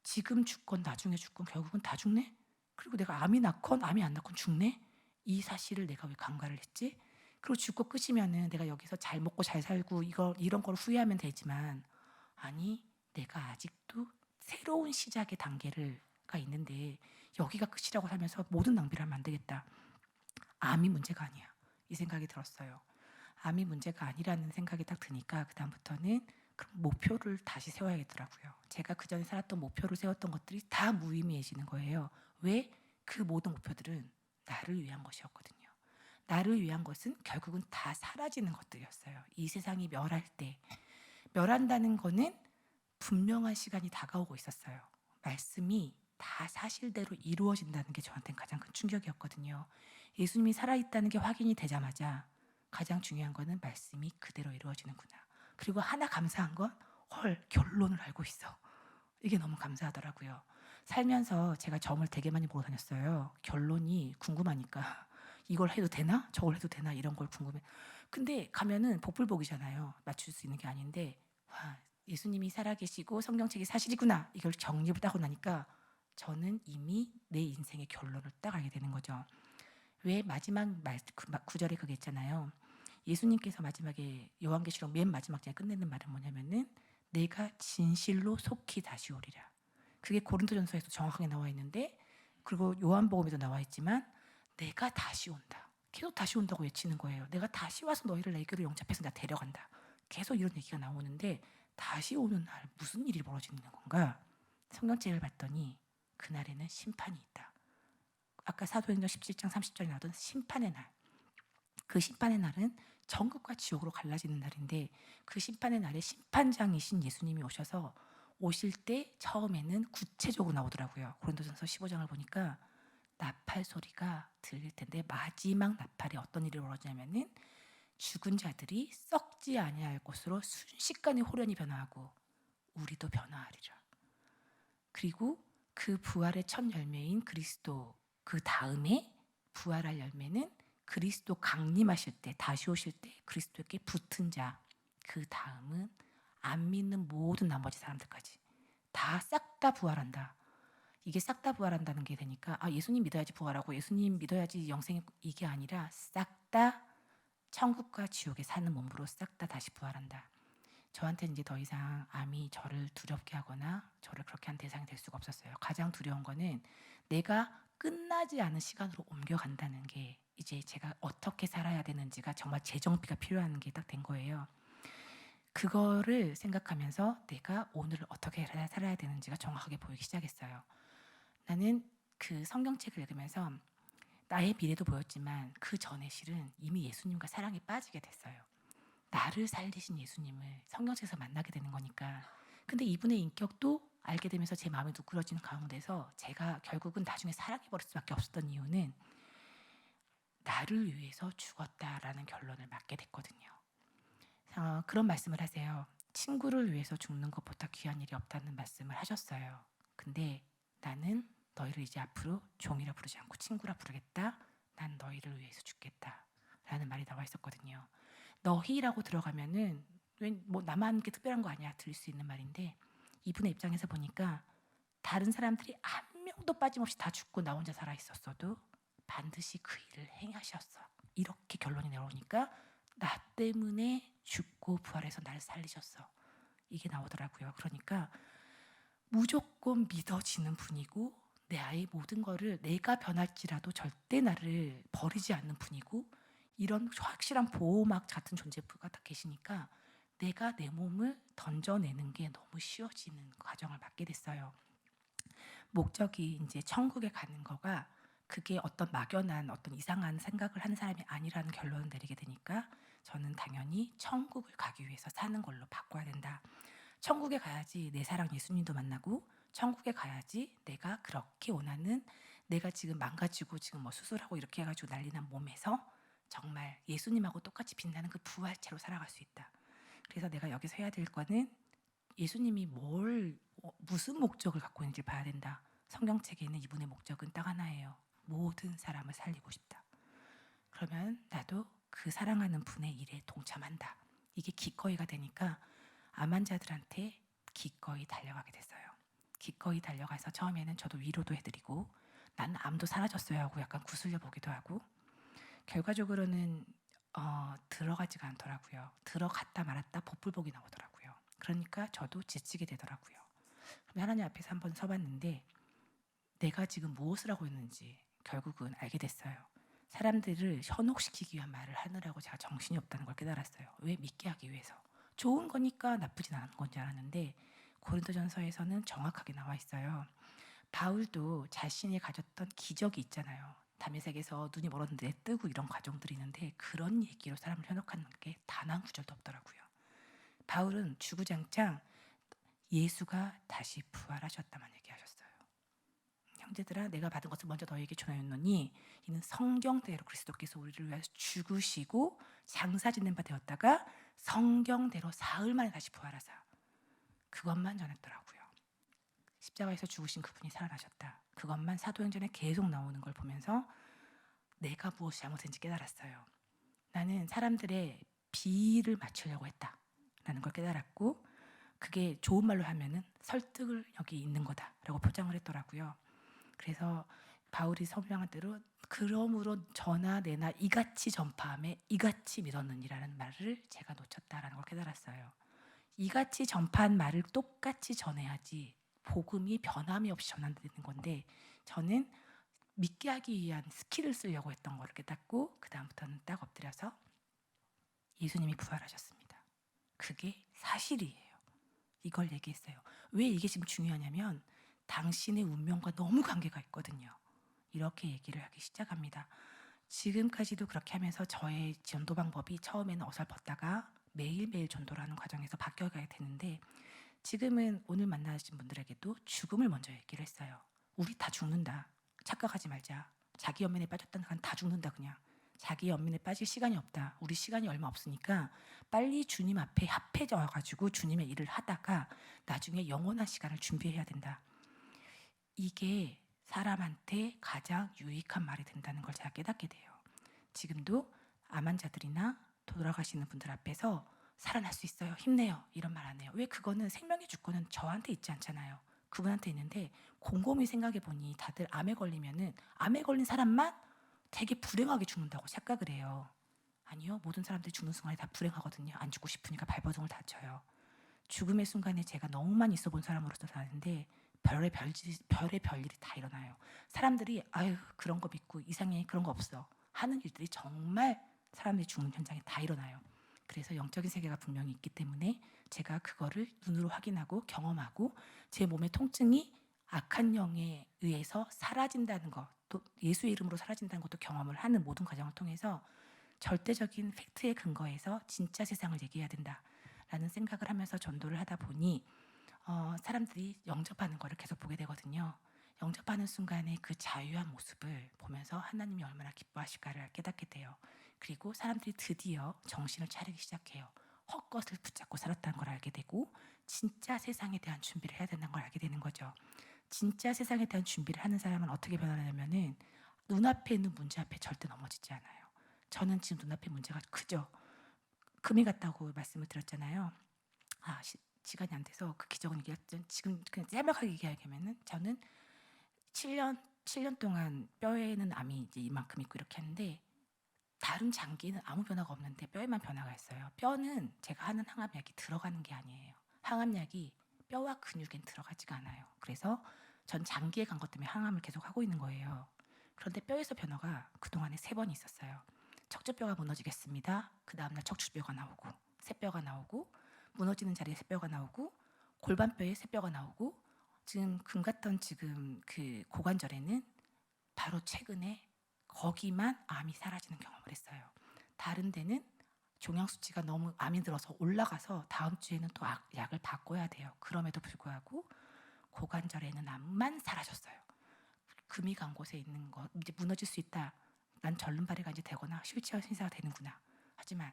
Speaker 1: 지금 죽건 나중에 죽건 결국은 다 죽네? 그리고 내가 암이 낫건 암이 안 낫건 죽네? 이 사실을 내가 왜 간과를 했지? 그리고 죽고 끝이면은 내가 여기서 잘 먹고 잘 살고 이런 걸 후회하면 되지만 아니 내가 아직도 새로운 시작의 단계가 있는데 여기가 끝이라고 살면서 모든 낭비를 하면 안 되겠다. 암이 문제가 아니야. 이 생각이 들었어요. 암이 문제가 아니라는 생각이 딱 드니까 그 다음부터는 그럼 목표를 다시 세워야겠더라고요. 제가 그전에 살았던 목표를 세웠던 것들이 다 무의미해지는 거예요. 왜? 그 모든 목표들은 나를 위한 것이었거든요. 나를 위한 것은 결국은 다 사라지는 것들이었어요. 이 세상이 멸할 때, 멸한다는 거는 분명한 시간이 다가오고 있었어요. 말씀이 다 사실대로 이루어진다는 게 저한테는 가장 큰 충격이었거든요. 예수님이 살아있다는 게 확인이 되자마자 가장 중요한 거는 말씀이 그대로 이루어지는구나. 그리고 하나 감사한 건 결론을 알고 있어. 이게 너무 감사하더라고요. 살면서 제가 점을 되게 많이 보고 다녔어요. 결론이 궁금하니까 이걸 해도 되나? 저걸 해도 되나? 이런 걸 궁금해. 근데 가면은 복불복이잖아요. 맞출 수 있는 게 아닌데 와, 예수님이 살아계시고 성경책이 사실이구나. 이걸 정립을 따고 나니까 저는 이미 내 인생의 결론을 딱 알게 되는 거죠. 왜 마지막 구절에 그게 있잖아요. 예수님께서 마지막에 요한계시록 맨 마지막 장에 끝내는 말은 뭐냐면은 내가 진실로 속히 다시 오리라. 그게 고린도전서에서 정확하게 나와 있는데 그리고 요한복음에도 나와 있지만 내가 다시 온다. 계속 다시 온다고 외치는 거예요. 내가 다시 와서 너희를 내게로 영접해서 나 데려간다. 계속 이런 얘기가 나오는데 다시 오는 날 무슨 일이 벌어지는 건가? 성경책을 봤더니 그날에는 심판이 있다. 아까 사도행전 17장 30절에 나오던 심판의 날. 그 심판의 날은 천국과 지옥으로 갈라지는 날인데 그 심판의 날에 심판장이신 예수님이 오실 때 처음에는 구체적으로 나오더라고요. 고린도전서 15장을 보니까 나팔 소리가 들릴 텐데 마지막 나팔에 어떤 일이 벌어지냐면은 죽은 자들이 썩지 아니할 곳으로 순식간에 호련히 변화하고 우리도 변화하리라. 그리고 그 부활의 첫 열매인 그리스도 그 다음에 부활할 열매는 그리스도 강림하실 때 다시 오실 때 그리스도께 붙은 자 그 다음은 안 믿는 모든 나머지 사람들까지 다 싹 다 부활한다. 이게 싹 다 부활한다는 게 되니까 예수님 믿어야지 부활하고 예수님 믿어야지 영생 이게 아니라 싹 다 천국과 지옥에 사는 몸으로 싹 다 다시 부활한다. 저한테는 이제 더 이상 암이 저를 두렵게 하거나 저를 그렇게 한 대상이 될 수가 없었어요. 가장 두려운 거는 내가 끝나지 않은 시간으로 옮겨간다는 게 이제 제가 어떻게 살아야 되는지가 정말 재정비가 필요한 게 딱 된 거예요. 그거를 생각하면서 내가 오늘 어떻게 살아야 되는지가 정확하게 보이기 시작했어요. 나는 그 성경책을 읽으면서 나의 미래도 보였지만 그 전에 실은 이미 예수님과 사랑에 빠지게 됐어요. 나를 살리신 예수님을 성경책에서 만나게 되는 거니까. 근데 이분의 인격도 알게 되면서 제 마음이 누그러지는 가운데서 제가 결국은 나중에 사랑해버릴 수밖에 없었던 이유는 나를 위해서 죽었다라는 결론을 맞게 됐거든요. 그런 말씀을 하세요. 친구를 위해서 죽는 것보다 귀한 일이 없다는 말씀을 하셨어요. 근데 나는 너희를 이제 앞으로 종이라 부르지 않고 친구라 부르겠다. 난 너희를 위해서 죽겠다. 라는 말이 나와 있었거든요. 너희라고 들어가면은 뭐 나만 게 특별한 거 아니야 들릴 수 있는 말인데 이분의 입장에서 보니까 다른 사람들이 한 명도 빠짐없이 다 죽고 나 혼자 살아 있었어도 반드시 그 일을 행하셨어. 이렇게 결론이 나오니까 나 때문에 죽고 부활해서 나를 살리셨어. 이게 나오더라고요. 그러니까 무조건 믿어지는 분이고 내 아이 모든 거를 내가 변할지라도 절대 나를 버리지 않는 분이고 이런 확실한 보호막 같은 존재가 딱 계시니까 내가 내 몸을 던져내는 게 너무 쉬워지는 과정을 맞게 됐어요. 목적이 이제 천국에 가는 거가 그게 어떤 막연한 어떤 이상한 생각을 하는 사람이 아니라는 결론을 내리게 되니까 저는 당연히 천국을 가기 위해서 사는 걸로 바꿔야 된다. 천국에 가야지 내 사랑 예수님도 만나고 천국에 가야지 내가 그렇게 원하는 내가 지금 망가지고 지금 뭐 수술하고 이렇게 해가지고 난리난 몸에서 정말 예수님하고 똑같이 빛나는 그 부활체로 살아갈 수 있다. 그래서 내가 여기서 해야 될 거는 예수님이 무슨 목적을 갖고 있는지 봐야 된다. 성경책에 있는 이분의 목적은 딱 하나예요. 모든 사람을 살리고 싶다. 그러면 나도 그 사랑하는 분의 일에 동참한다. 이게 기꺼이가 되니까 암 환자들한테 기꺼이 달려가게 됐어요. 기꺼이 달려가서 처음에는 저도 위로도 해드리고 나는 암도 사라졌어요 하고 약간 구슬려 보기도 하고 결과적으로는 들어가지가 않더라고요. 들어갔다 말았다 복불복이 나오더라고요. 그러니까 저도 지치게 되더라고요. 그럼 하나님 앞에서 한번 서봤는데 내가 지금 무엇을 하고 있는지 결국은 알게 됐어요. 사람들을 현혹시키기 위한 말을 하느라고 제가 정신이 없다는 걸 깨달았어요. 왜? 믿게 하기 위해서. 좋은 거니까 나쁘진 않은 건 줄 알았는데 고린도전서에서는 정확하게 나와 있어요. 바울도 자신이 가졌던 기적이 있잖아요. 담에색에서 눈이 멀었는데 뜨고 이런 과정들이 있는데 그런 얘기로 사람을 현혹하는 게 단 한 구절도 없더라고요. 바울은 주구장창 예수가 다시 부활하셨다만 얘기하셨어요. 형제들아 내가 받은 것을 먼저 너에게 전하였노니 이는 성경대로 그리스도께서 우리를 위하여 죽으시고 장사짓는 바 되었다가 성경대로 사흘 만에 다시 부활하사 그것만 전했더라고요. 십자가에서 죽으신 그분이 살아나셨다. 그것만 사도행전에 계속 나오는 걸 보면서 내가 무엇이 잘못했는지 깨달았어요. 나는 사람들의 비를 맞추려고 했다라는 걸 깨달았고 그게 좋은 말로 하면은 설득을 여기 있는 거다라고 포장을 했더라고요. 그래서 바울이 설명한 대로 그러므로 저나 내나 이같이 전파함에 이같이 믿었느니라는 말을 제가 놓쳤다라는 걸 깨달았어요. 이같이 전파한 말을 똑같이 전해야지 복음이 변함이 없이 전환되는 건데 저는 믿게 하기 위한 스킬을 쓰려고 했던 걸 깨닫고 그 다음부터는 딱 엎드려서 예수님이 부활하셨습니다. 그게 사실이에요. 이걸 얘기했어요. 왜 이게 지금 중요하냐면 당신의 운명과 너무 관계가 있거든요. 이렇게 얘기를 하기 시작합니다. 지금까지도 그렇게 하면서 저의 전도 방법이 처음에는 어설펐다가 매일매일 전도를 하는 과정에서 바뀌어가야 되는데 지금은 오늘 만나신 분들에게도 죽음을 먼저 얘기를 했어요. 우리 다 죽는다. 착각하지 말자. 자기 연민에 빠졌다는 건 다 죽는다 그냥. 자기 연민에 빠질 시간이 없다. 우리 시간이 얼마 없으니까 빨리 주님 앞에 합해져 가지고 주님의 일을 하다가 나중에 영원한 시간을 준비해야 된다. 이게 사람한테 가장 유익한 말이 된다는 걸 제가 깨닫게 돼요. 지금도 암 환자들이나 돌아가시는 분들 앞에서 살아날 수 있어요. 힘내요. 이런 말 안 해요. 왜 그거는 생명의 주권은 저한테 있지 않잖아요. 그분한테 있는데 곰곰이 생각해 보니 다들 암에 걸리면은 암에 걸린 사람만 되게 불행하게 죽는다고 착각을 해요. 아니요. 모든 사람들이 죽는 순간에 다 불행하거든요. 안 죽고 싶으니까 발버둥을 다쳐요. 죽음의 순간에 제가 너무 많이 있어 본 사람으로서 사는데 별의 별일이 다 일어나요. 사람들이 아유 그런 거 믿고 이상해 그런 거 없어 하는 일들이 정말 사람들이 죽는 현장에 다 일어나요. 그래서 영적인 세계가 분명히 있기 때문에 제가 그거를 눈으로 확인하고 경험하고 제 몸의 통증이 악한 영에 의해서 사라진다는 것, 또 예수의 이름으로 사라진다는 것도 경험을 하는 모든 과정을 통해서 절대적인 팩트에 근거해서 진짜 세상을 얘기해야 된다라는 생각을 하면서 전도를 하다 보니 사람들이 영접하는 거를 계속 보게 되거든요. 영접하는 순간에 그 자유한 모습을 보면서 하나님이 얼마나 기뻐하실까를 깨닫게 돼요. 그리고 사람들이 드디어 정신을 차리기 시작해요. 헛것을 붙잡고 살았다는 걸 알게 되고 진짜 세상에 대한 준비를 해야 된다는 걸 알게 되는 거죠. 진짜 세상에 대한 준비를 하는 사람은 어떻게 변하냐면은 눈앞에 있는 문제 앞에 절대 넘어지지 않아요. 저는 지금 눈앞에 문제가 크죠. 금이 갔다고 말씀을 드렸잖아요. 시간이 안 돼서 그 기적은 얘기했던 지금 그냥 짤막하게 얘기하면은 저는 7년 동안 뼈에는 암이 이제 이만큼 있고 이렇게 하는데 다른 장기는 아무 변화가 없는데 뼈에만 변화가 있어요. 뼈는 제가 하는 항암약이 들어가는 게 아니에요. 항암약이 뼈와 근육엔 들어가지가 않아요. 그래서 전 장기에 간 것 때문에 항암을 계속 하고 있는 거예요. 그런데 뼈에서 변화가 그동안에 3번 있었어요. 척추뼈가 무너지겠습니다. 그 다음날 척추뼈가 나오고 새뼈가 나오고 무너지는 자리에 새뼈가 나오고 골반뼈에 새뼈가 나오고 지금 금 같던 지금 그 고관절에는 바로 최근에 거기만 암이 사라지는 경험을 했어요. 다른 데는 종양 수치가 너무 암이 들어서 올라가서 다음 주에는 또 약을 바꿔야 돼요. 그럼에도 불구하고 고관절에는 암만 사라졌어요. 금이 간 곳에 있는 거 이제 무너질 수 있다. 난 절름발이가 이제 되거나 휠체어 신사가 되는구나. 하지만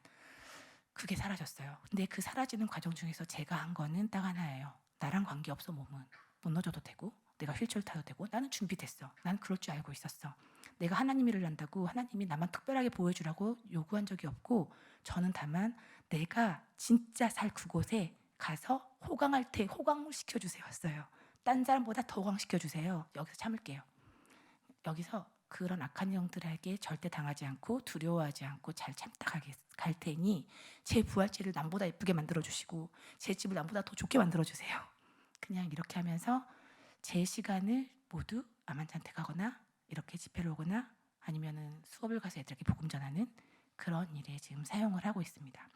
Speaker 1: 그게 사라졌어요. 근데 그 사라지는 과정 중에서 제가 한 거는 딱 하나예요. 나랑 관계없어 몸은. 무너져도 되고 내가 휠체어 타도 되고 나는 준비됐어. 난 그럴 줄 알고 있었어. 내가 하나님 일을 한다고 하나님이 나만 특별하게 보여주라고 요구한 적이 없고 저는 다만 내가 진짜 살 그곳에 가서 호강할 테 호강을 시켜주세요 했어요. 딴 사람보다 더 호강시켜주세요. 여기서 참을게요. 여기서 그런 악한 영들에게 절대 당하지 않고 두려워하지 않고 잘 참다 갈 테니 제 부활체를 남보다 예쁘게 만들어주시고 제 집을 남보다 더 좋게 만들어주세요. 그냥 이렇게 하면서 제 시간을 모두 암환자한테 가거나 이렇게 집회를 오거나 아니면은 수업을 가서 애들에게 복음 전하는 그런 일에 지금 사용을 하고 있습니다.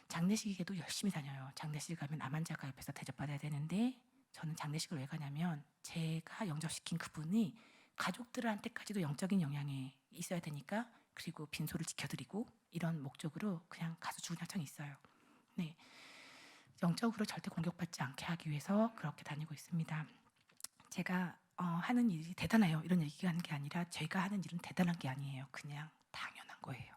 Speaker 1: 장례식에도 열심히 다녀요. 장례식 가면 암환자가 옆에서 대접받아야 되는데 저는 장례식을 왜 가냐면 제가 영접시킨 그분이 가족들한테까지도 영적인 영향이 있어야 되니까, 그리고 빈소를 지켜드리고 이런 목적으로 그냥 가서 죽은 약정이 있어요. 네, 영적으로 절대 공격받지 않게 하기 위해서 그렇게 다니고 있습니다. 제가 하는 일이 대단해요 이런 얘기가 하는 게 아니라, 제가 하는 일은 대단한 게 아니에요. 그냥 당연한 거예요.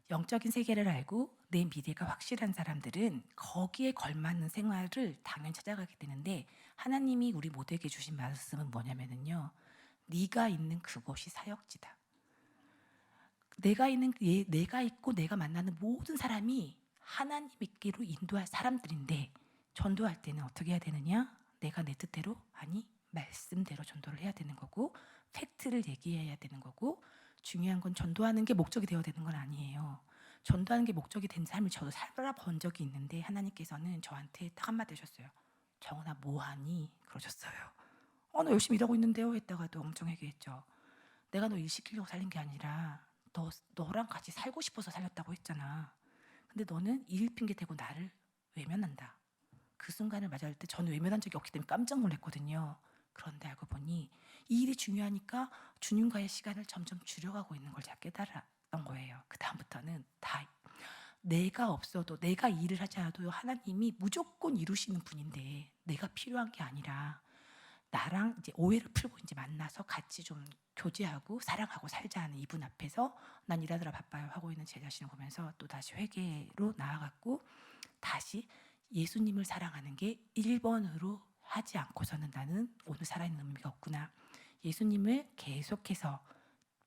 Speaker 1: 영적인 세계를 알고 내 미래가 확실한 사람들은 거기에 걸맞는 생활을 당연히 찾아가게 되는데, 하나님이 우리 모두에게 주신 말씀은 뭐냐면요, 네가 있는 그곳이 사역지다. 내가 있고 내가 만나는 모든 사람이 하나님께로 인도할 사람들인데, 전도할 때는 어떻게 해야 되느냐? 내가 내 뜻대로, 아니 말씀대로 전도를 해야 되는 거고, 팩트를 얘기해야 되는 거고, 중요한 건 전도하는 게 목적이 되어야 되는 건 아니에요. 전도하는 게 목적이 된 삶을 저도 살아본 적이 있는데, 하나님께서는 저한테 딱 한마디 하셨어요. 정은아 뭐하니? 그러셨어요. 나 열심히 일하고 있는데요 했다가도 엄청 회개했죠. 내가 너 일 시키려고 살린 게 아니라 너랑 같이 살고 싶어서 살렸다고 했잖아. 근데 너는 일 핑계 대고 나를 외면한다. 그 순간을 맞이할 때 저는 외면한 적이 없기 때문에 깜짝 놀랐거든요. 그런데 알고 보니 이 일이 중요하니까 주님과의 시간을 점점 줄여가고 있는 걸 제가 깨달았던 거예요. 그 다음부터는 다 내가 없어도, 내가 일을 하지 않아도 하나님이 무조건 이루시는 분인데, 내가 필요한 게 아니라 나랑 이제 오해를 풀고 이제 만나서 같이 좀 교제하고 사랑하고 살자는 이분 앞에서 난 일하느라 바빠요 하고 있는 제 자신을 보면서 또 다시 회개로 나아갔고, 다시 예수님을 사랑하는 게 1번으로 하지 않고서는 나는 오늘 살아있는 의미가 없구나. 예수님을 계속해서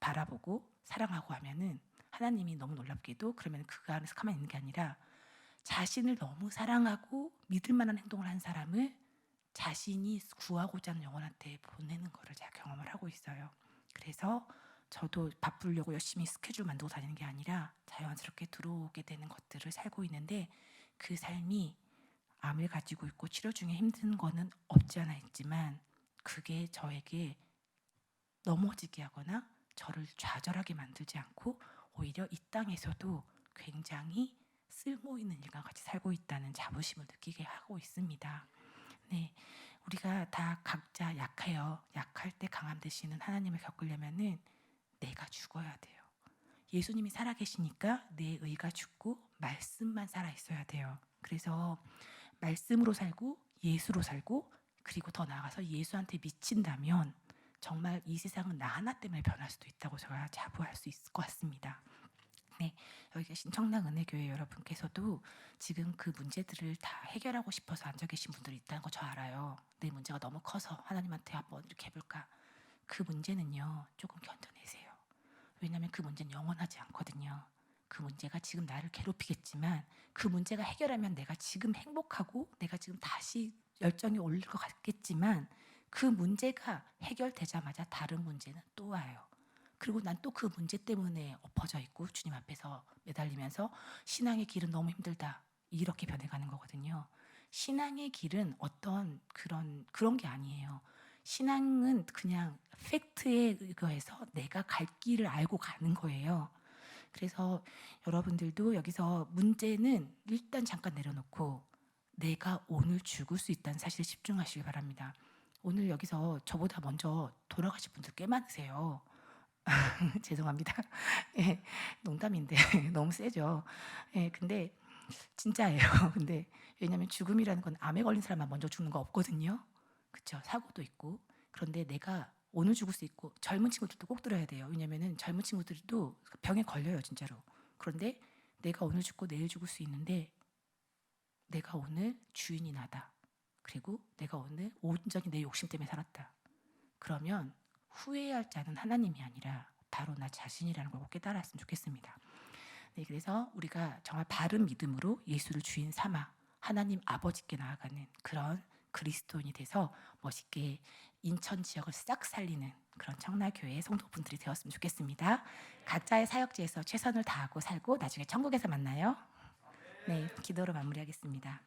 Speaker 1: 바라보고 사랑하고 하면은 하나님이 너무 놀랍게도, 그러면 그 안에서 가만히 있는 게 아니라 자신을 너무 사랑하고 믿을 만한 행동을 한 사람을 자신이 구하고자 하는 영혼한테 보내는 거를 제가 경험을 하고 있어요. 그래서 저도 바쁘려고 열심히 스케줄 만들고 다니는 게 아니라 자연스럽게 들어오게 되는 것들을 살고 있는데, 그 삶이 암을 가지고 있고 치료 중에 힘든 거는 없지 않아 있지만, 그게 저에게 넘어지게 하거나 저를 좌절하게 만들지 않고 오히려 이 땅에서도 굉장히 쓸모 있는 일과 같이 살고 있다는 자부심을 느끼게 하고 있습니다. 네, 우리가 다 각자 약해요. 약할 때 강함 되시는 하나님을 겪으려면은 내가 죽어야 돼요. 예수님이 살아계시니까 내 의가 죽고 말씀만 살아있어야 돼요. 그래서 말씀으로 살고 예수로 살고, 그리고 더 나아가서 예수한테 미친다면 정말 이 세상은 나 하나 때문에 변할 수도 있다고 제가 자부할 수 있을 것 같습니다. 네, 여기 계신 청량은혜교회 여러분께서도 지금 그 문제들을 다 해결하고 싶어서 앉아 계신 분들이 있다는 거 저 알아요. 내 문제가 너무 커서 하나님한테 한번 이렇게 해볼까. 그 문제는요, 조금 견뎌내세요. 왜냐하면 그 문제는 영원하지 않거든요. 그 문제가 지금 나를 괴롭히겠지만, 그 문제가 해결하면 내가 지금 행복하고 내가 지금 다시 열정이 오를 것 같겠지만, 그 문제가 해결되자마자 다른 문제는 또 와요. 그리고 난 또 그 문제 때문에 엎어져 있고 주님 앞에서 매달리면서 신앙의 길은 너무 힘들다, 이렇게 변해가는 거거든요. 신앙의 길은 어떤 그런 게 아니에요. 신앙은 그냥 팩트에 의거해서 내가 갈 길을 알고 가는 거예요. 그래서 여러분들도 여기서 문제는 일단 잠깐 내려놓고 내가 오늘 죽을 수 있다는 사실에 집중하시기 바랍니다. 오늘 여기서 저보다 먼저 돌아가실 분들 꽤 많으세요. 죄송합니다. 예, 농담인데 너무 세죠. 예, 근데 진짜예요. 근데 왜냐하면 죽음이라는 건 암에 걸린 사람만 먼저 죽는 거 없거든요. 그렇죠. 사고도 있고. 그런데 내가 오늘 죽을 수 있고, 젊은 친구들도 꼭 들어야 돼요. 왜냐면은 젊은 친구들도 병에 걸려요, 진짜로. 그런데 내가 오늘 죽고 내일 죽을 수 있는데, 내가 오늘 주인이 나다. 그리고 내가 오늘 온전히 내 욕심 때문에 살았다. 그러면 후회할 자는 하나님이 아니라 바로 나 자신이라는 걸 꼭 깨달았으면 좋겠습니다. 네, 그래서 우리가 정말 바른 믿음으로 예수를 주인 삼아 하나님 아버지께 나아가는 그런 그리스도인이 돼서 멋있게 인천 지역을 싹 살리는 그런 청라교회의 성도분들이 되었으면 좋겠습니다. 각자의 사역지에서 최선을 다하고 살고 나중에 천국에서 만나요. 네, 기도로 마무리하겠습니다.